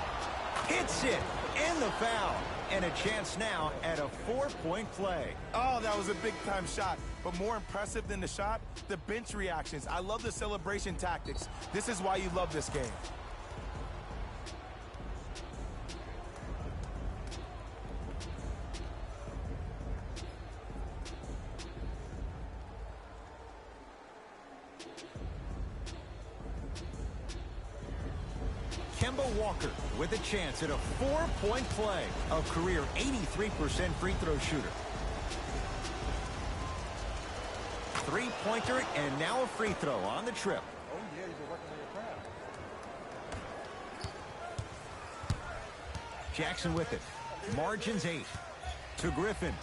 hits it, and the foul. And a chance now at a 4-point play.
Oh, that was a big-time shot. But more impressive than the shot, the bench reactions. I love the celebration tactics. This is why you love this game.
Kemba Walker with a chance at a 4-point play. A career 83% free throw shooter. Three-pointer and now a free throw on the trip.
Oh, yeah, you've been working on your craft.
Jackson with it. Margins 8 to Griffin.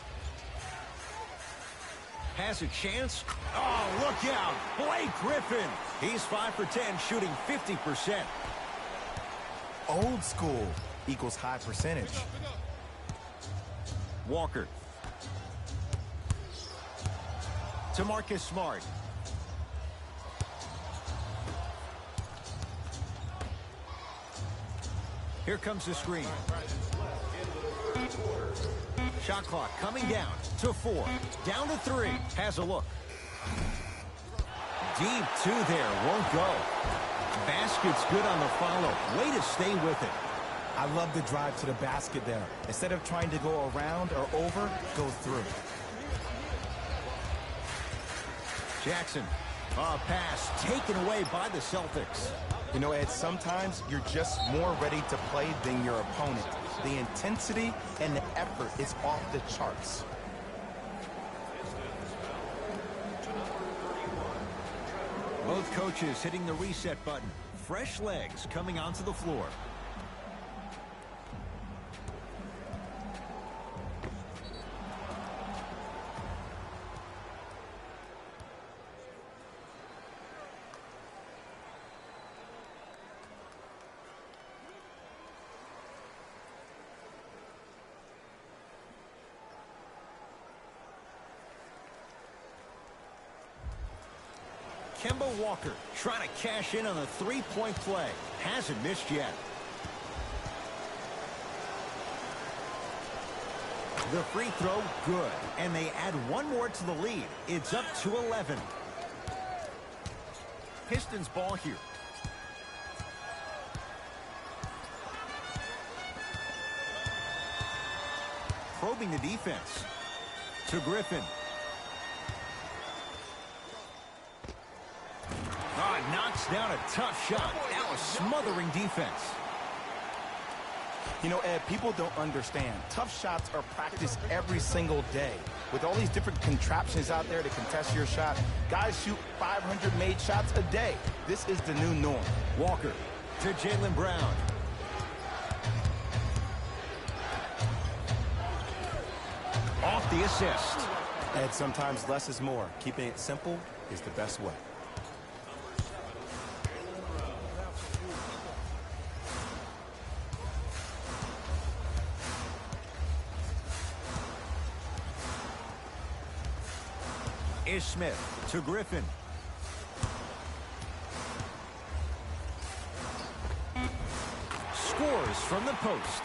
Has a chance. Oh, look out. Blake Griffin. He's 5 for 10, shooting 50%.
Old school equals high percentage.
Walker. To Marcus Smart. Here comes the screen. Shot clock coming down to 4. Down to 3. Has a look. Deep 2 there. Won't go. Basket's good on the follow. Way to stay with it.
I love the drive to the basket there. Instead of trying to go around or over, go through.
Jackson. A pass taken away by the Celtics.
You know, Ed, sometimes you're just more ready to play than your opponent. The intensity and the effort is off the charts.
Both coaches hitting the reset button. Fresh legs coming onto the floor. Kemba Walker trying to cash in on a three-point play. Hasn't missed yet. The free throw, good. And they add one more to the lead. It's up to 11. Pistons ball here. Probing the defense. To Griffin. Knocks down a tough shot. Now a smothering defense.
You know, Ed, people don't understand. Tough shots are practiced every single day. With all these different contraptions out there to contest your shot, guys shoot 500 made shots a day. This is the new norm.
Walker to Jaylen Brown. Off the assist.
Ed, sometimes less is more. Keeping it simple is the best way.
Smith to Griffin. Scores from the post.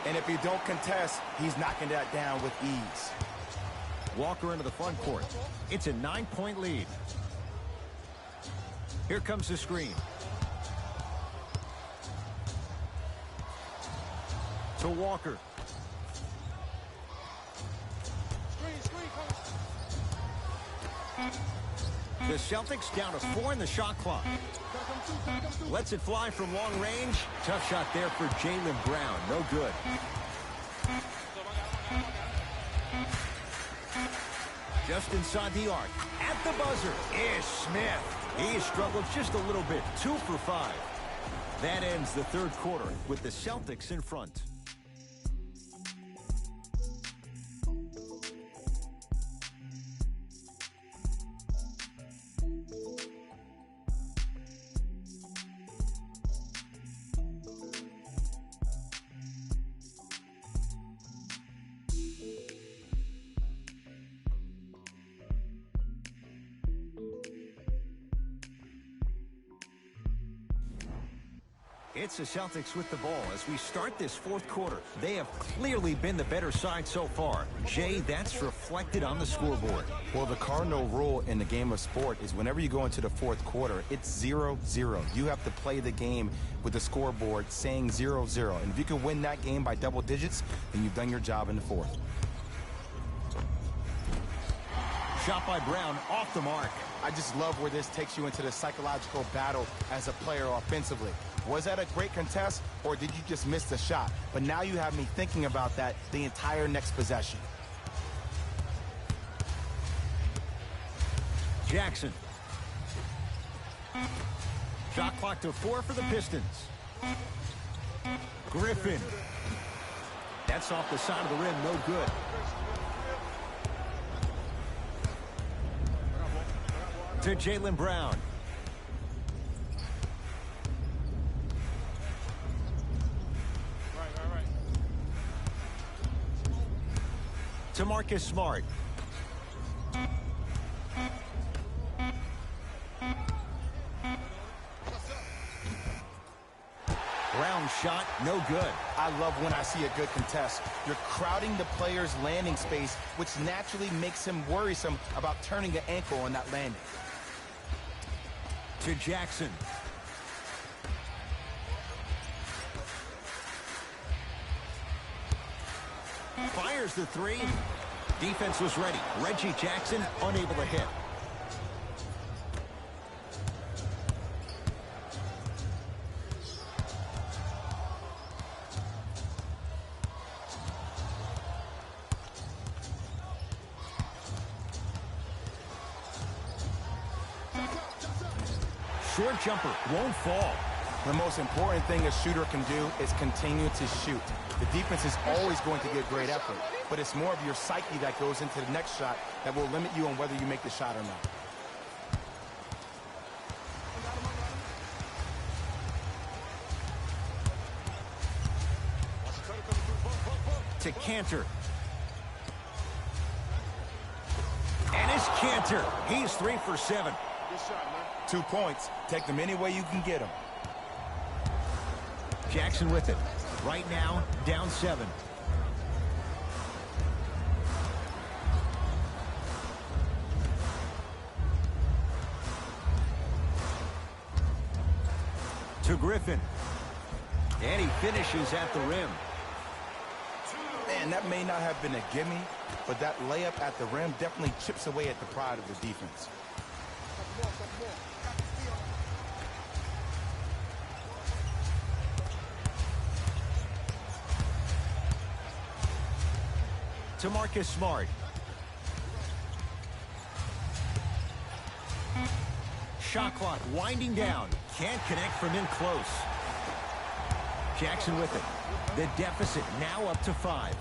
And if you don't contest, he's knocking that down with ease.
Walker into the front court. It's a 9-point lead. Here comes the screen. To Walker. The Celtics down to 4 in the shot clock. Lets it fly from long range. Tough shot there for Jaylen Brown. No good. Just inside the arc. At the buzzer is Smith. He struggled just a little bit. 2 for 5. That ends the third quarter with the Celtics in front. It's the Celtics with the ball as we start this fourth quarter. They have clearly been the better side so far. Jay, that's reflected on the scoreboard.
Well, the cardinal rule in the game of sport is whenever you go into the fourth quarter, it's 0-0. You have to play the game with the scoreboard saying 0-0. And if you can win that game by double digits, then you've done your job in the fourth.
Shot by Brown off the mark.
I just love where this takes you into the psychological battle as a player offensively. Was that a great contest, or did you just miss the shot? But now you have me thinking about that the entire next possession.
Jackson. Shot clock to 4 for the Pistons. Griffin. That's off the side of the rim, no good. To Jaylen Brown. To Marcus Smart. Brown shot, no good.
I love when I see a good contest. You're crowding the player's landing space, which naturally makes him worrisome about turning an ankle on that landing.
To Jackson. Fires the three. Defense was ready. Reggie Jackson unable to hit. Short jumper won't fall.
The most important thing a shooter can do is continue to shoot. The defense is always going to get great effort, but it's more of your psyche that goes into the next shot that will limit you on whether you make the shot or not.
To Cantor. And it's Cantor. He's 3 for 7.
2 points. Take them any way you can get them.
Jackson with it. Right now, down 7. To Griffin. And he finishes at the rim.
Man, that may not have been a gimme, but that layup at the rim definitely chips away at the pride of the defense.
To Marcus Smart. Shot clock winding down. Can't connect from in close. Jackson with it. The deficit now up to 5.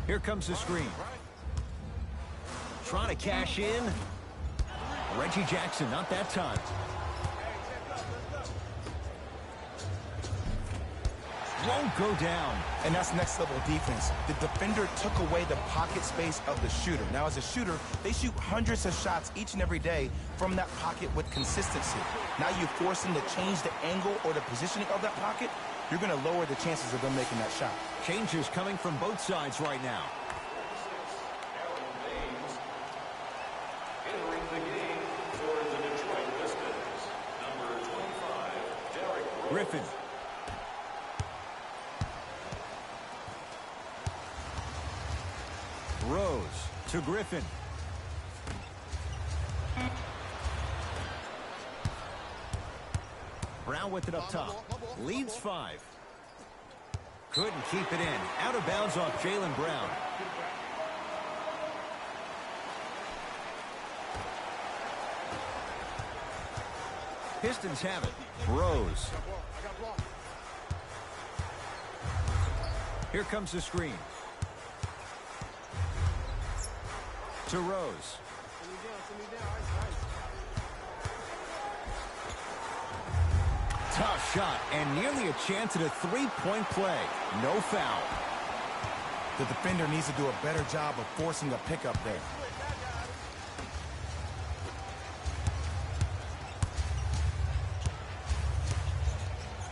Here comes the screen. Trying to cash in. Reggie Jackson, not that time. Won't go down.
And that's next level defense. The defender took away the pocket space of the shooter. Now as a shooter, they shoot hundreds of shots each and every day from that pocket with consistency. Now you force them to change the angle or the positioning of that pocket, you're going to lower the chances of them making that shot.
Changes coming from both sides right now.
Entering the game for the Detroit Pistons, number 25,
Griffin. Rose to Griffin. Brown with it up top. Leads 5. Couldn't keep it in. Out of bounds off Jaylen Brown. Pistons have it. Rose. Here comes the screen. To Rose. Tough shot and nearly a chance at a three-point play. No foul.
The defender needs to do a better job of forcing a pickup there.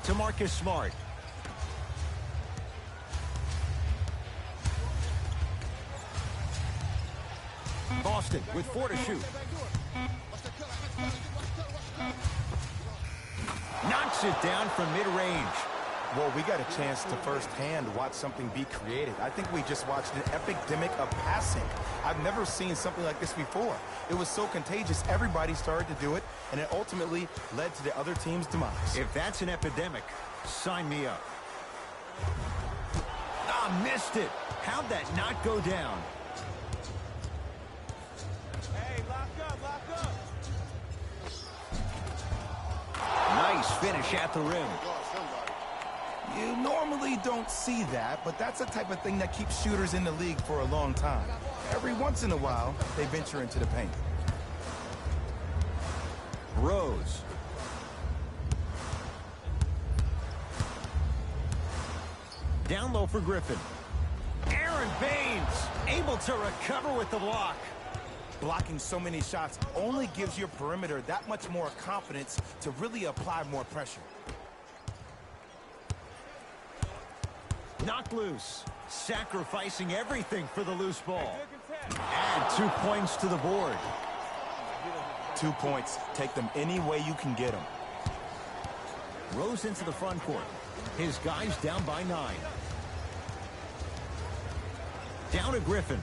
To Marcus Smart. Boston with 4 to shoot. Knocks it down from mid-range.
Well, we got a chance to firsthand watch something be created. I think we just watched an epidemic of passing. I've never seen something like this before. It was so contagious, everybody started to do it, and it ultimately led to the other team's demise.
If that's an epidemic, sign me up. Ah, missed it. How'd that not go down?
Hey, lock up.
Nice finish at the rim.
You normally don't see that, but that's the type of thing that keeps shooters in the league for a long time. Every once in a while, they venture into the paint.
Rose. Down low for Griffin. Aaron Baines able to recover with the block.
Blocking so many shots only gives your perimeter that much more confidence to really apply more pressure.
Knocked loose. Sacrificing everything for the loose ball. Add 2 points to the board.
2 points. Take them any way you can get them.
Rose into the front court. His guys down by 9. Down to Griffin.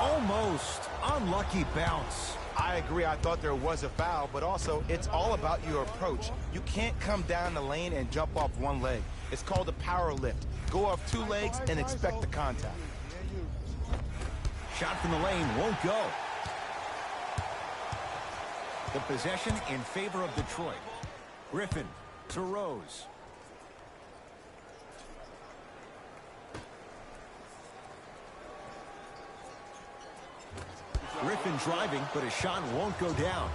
Almost. Unlucky bounce.
I agree. I thought there was a foul, but also it's all about your approach. You can't come down the lane and jump off one leg. It's called a power lift. Go off 2 legs and expect the contact.
Shot from the lane won't go. The possession in favor of Detroit. Griffin to Rose. Griffin driving, but his shot won't go down.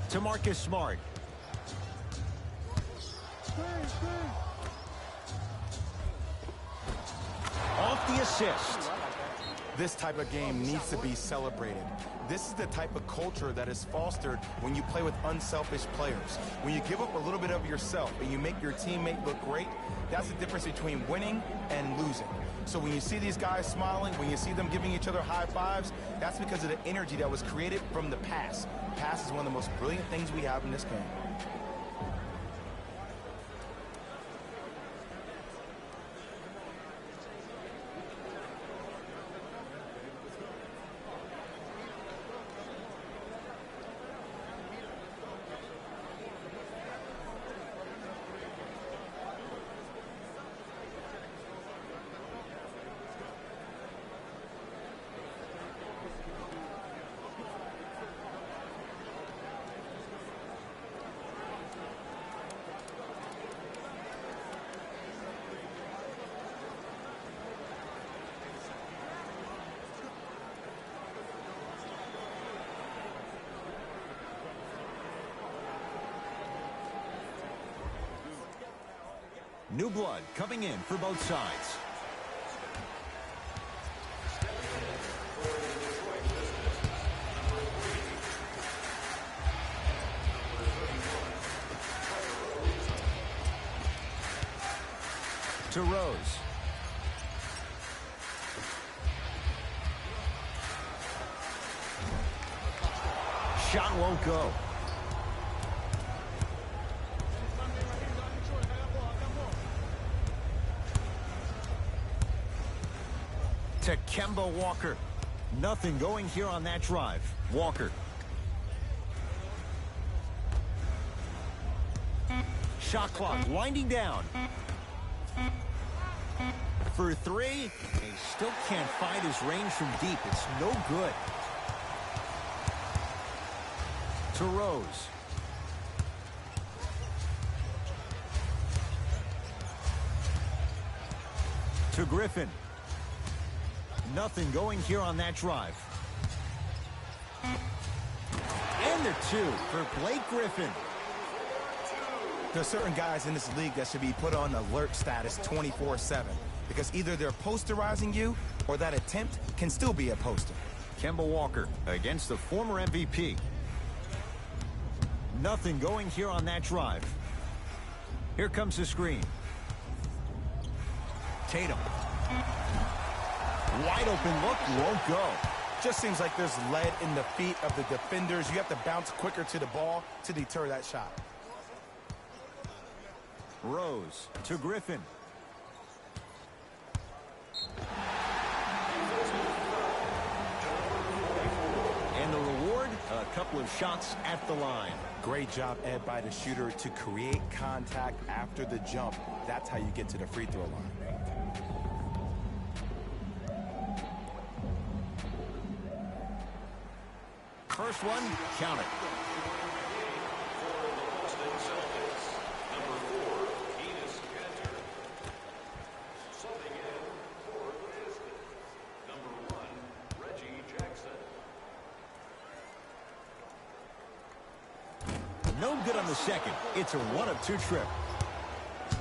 To Marcus Smart. Off the assist.
This type of game needs to be celebrated. This is the type of culture that is fostered when you play with unselfish players. When you give up a little bit of yourself and you make your teammate look great, that's the difference between winning and losing. So when you see these guys smiling, when you see them giving each other high fives, that's because of the energy that was created from the pass. Pass is one of the most brilliant things we have in this game.
New blood coming in for both sides. To Rose. Shot won't go. To Kemba Walker. Nothing going here on that drive. Walker. Shot clock winding down. For 3, he still can't find his range from deep. It's no good. To Rose. To Griffin. Nothing going here on that drive. And the 2 for Blake Griffin.
There are certain guys in this league that should be put on alert status 24/7 because either they're posterizing you or that attempt can still be a poster.
Kemba Walker against the former MVP. Nothing going here on that drive. Here comes the screen. Tatum. Wide open look, won't go.
Just seems like there's lead in the feet of the defenders. You have to bounce quicker to the ball to deter that shot.
Rose to Griffin. And the reward, a couple of shots at the line.
Great job, Ed, by the shooter to create contact after the jump. That's how you get to the free throw line.
First one, count it.
For the Boston Celtics, number 4, Enes Kanter. Subbing in for the Pistons, number 1, Reggie Jackson.
No good on the second. It's a 1-of-2 trip.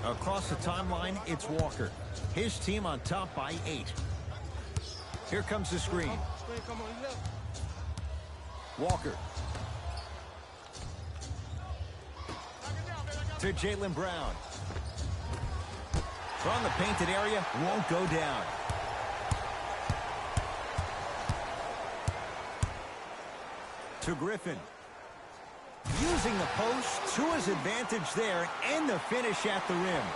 Across the timeline, it's Walker. His team on top by 8. Here comes the screen. Walker. To Jaylen Brown. From the painted area, won't go down. To Griffin. Using the post to his advantage there, and the finish at the rim.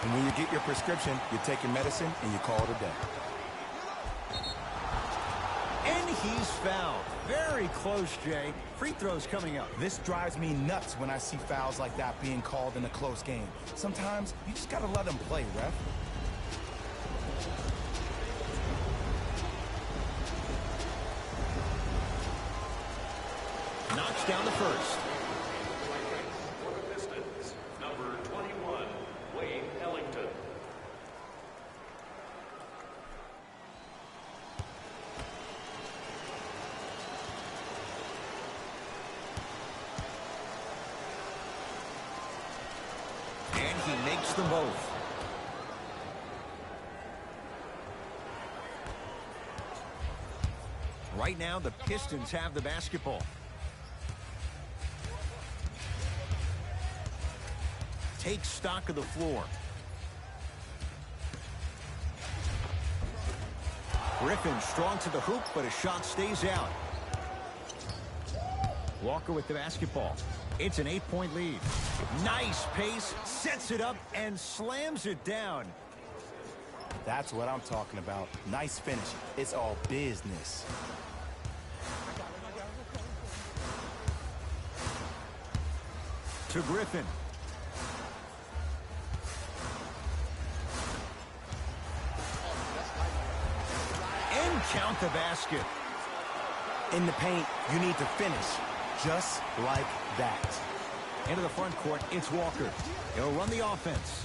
And when you get your prescription, you take your medicine and you call it a day.
And he's fouled. Very close, Jay. Free throws coming up.
This drives me nuts when I see fouls like that being called in a close game. Sometimes you just gotta let them play, ref.
Knocks down the first.
For the Pistons, number 21, Wayne Ellington.
And he makes them both. Right now, the Pistons have the basketball. Take stock of the floor. Griffin strong to the hoop, but his shot stays out. Walker with the basketball. It's an 8-point lead. Nice pace, sets it up, and slams it down.
That's what I'm talking about. Nice finish. It's all business.
To Griffin. And count the basket.
In the paint, you need to finish. Just like that.
Into the front court, it's Walker. He'll run the offense.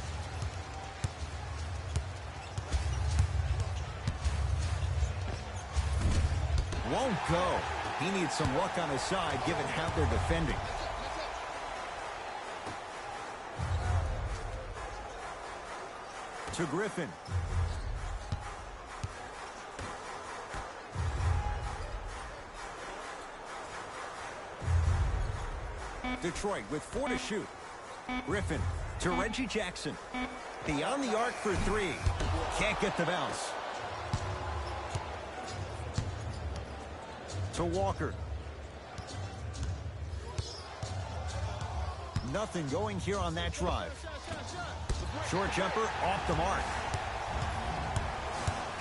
Won't go. He needs some luck on his side, given how they're defending. To Griffin. Detroit with 4 to shoot. Griffin to Reggie Jackson. Beyond the arc for 3. Can't get the bounce. To Walker. Nothing going here on that drive. Short jumper off the mark.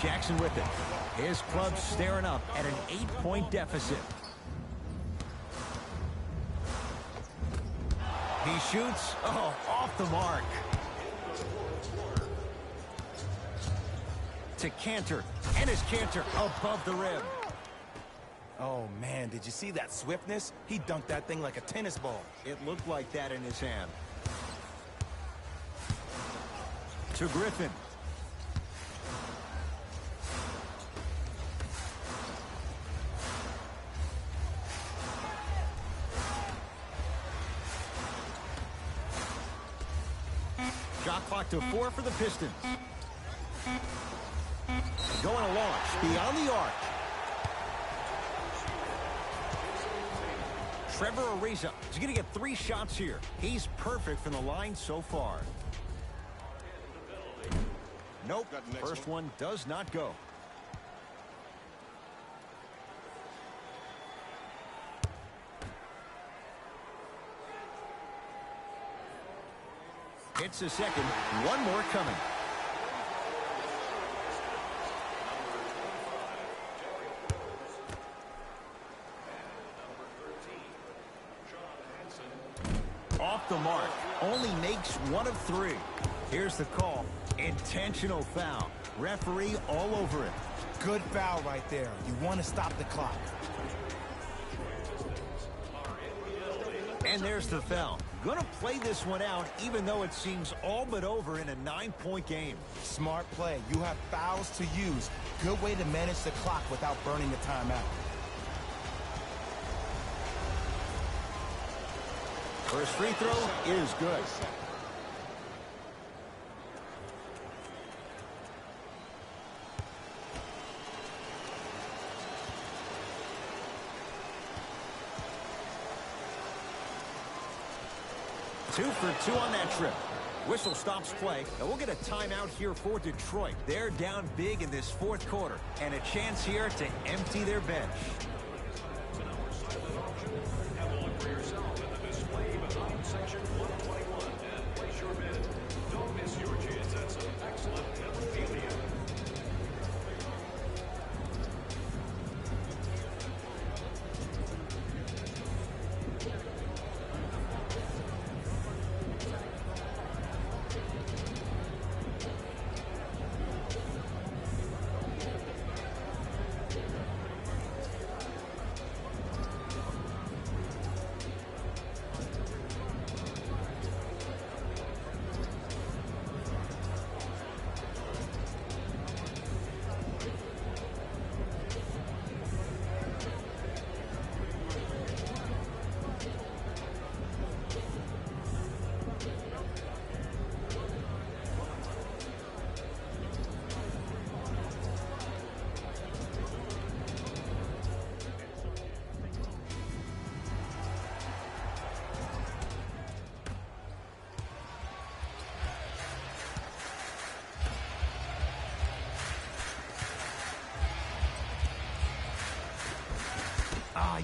Jackson with it. His club staring up at an 8-point deficit. He shoots. Oh, off the mark. To Kanter. And his Kanter above the rim.
Oh, man, did you see that swiftness? He dunked that thing like a tennis ball.
It looked like that in his hand. To Griffin. Shot clock to 4 for the Pistons. Going to launch beyond the arc. Trevor Ariza is going to get 3 shots here. He's perfect from the line so far. Nope, first one does not go. It's the second. One more coming. Off the mark. Only makes one of three. Here's the call. Intentional foul. Referee all over it.
Good foul right there. You want to stop the clock.
And there's the foul. Gonna play this one out, even though it seems all but over in a 9-point game.
Smart play. You have fouls to use. Good way to manage the clock without burning the timeout.
First free throw is good. Two for two on that trip. Whistle stops play, and we'll get a timeout here for Detroit. They're down big in this fourth quarter, and a chance here to empty their bench.
Have a look for yourself at the display behind section 121 and place your bid. Don't miss your chance at some excellent memorabilia.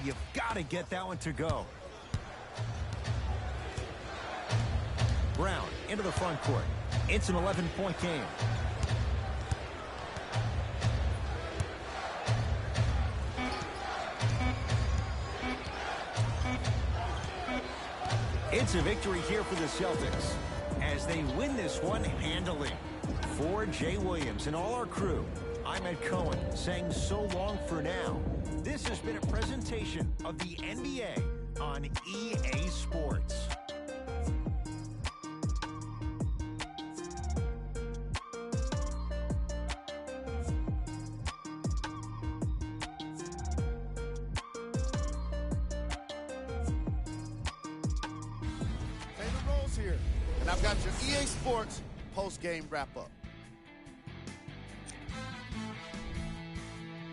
You've got to get that one to go. Brown into the front court. It's an 11-point game. It's a victory here for the Celtics as they win this one handily. For Jay Williams and all our crew, I'm Ed Cohen saying so long for now. This has been a presentation of the NBA on EA Sports.
Taylor Rose here, and I've got your EA Sports post-game wrap-up.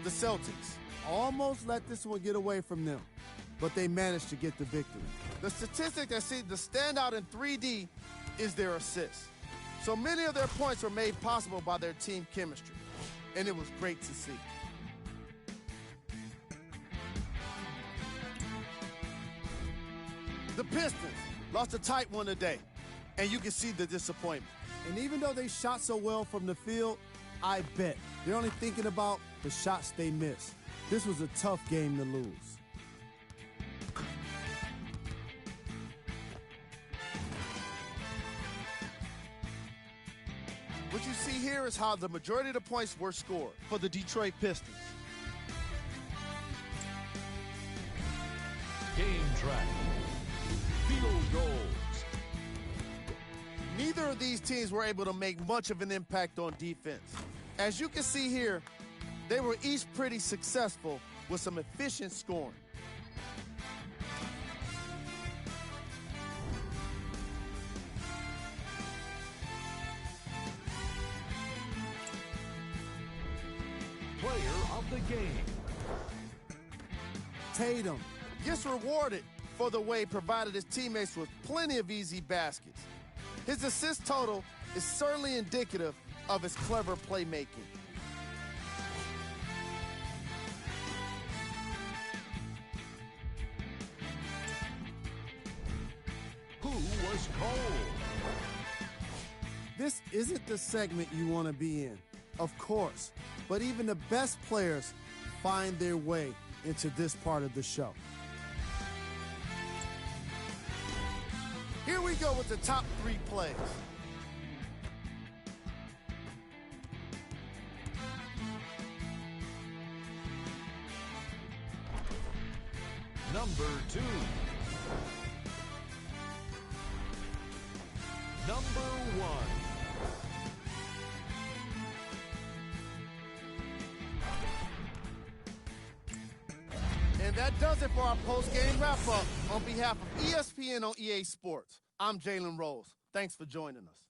The Celtics almost let this one get away from them, but they managed to get the victory. The statistic that seemed to stand out in 3D is their assists. So many of their points were made possible by their team chemistry, and it was great to see. The Pistons lost a tight one today, and you can see the disappointment. And even though they shot so well from the field, I bet they're only thinking about the shots they missed. This was a tough game to lose. What you see here is how the majority of the points were scored for the Detroit Pistons.
Game track. Field goals.
Neither of these teams were able to make much of an impact on defense. As you can see here, they were each pretty successful with some efficient scoring.
Player of the game.
Tatum gets rewarded for the way he provided his teammates with plenty of easy baskets. His assist total is certainly indicative of his clever playmaking.
Who was cold?
This isn't the segment you want to be in, of course, but even the best players find their way into this part of the show. Here we go with the top 3 plays.
Number 2. Number 1.
And that does it for our post-game wrap-up. On behalf of ESPN on EA Sports, I'm Jalen Rose. Thanks for joining us.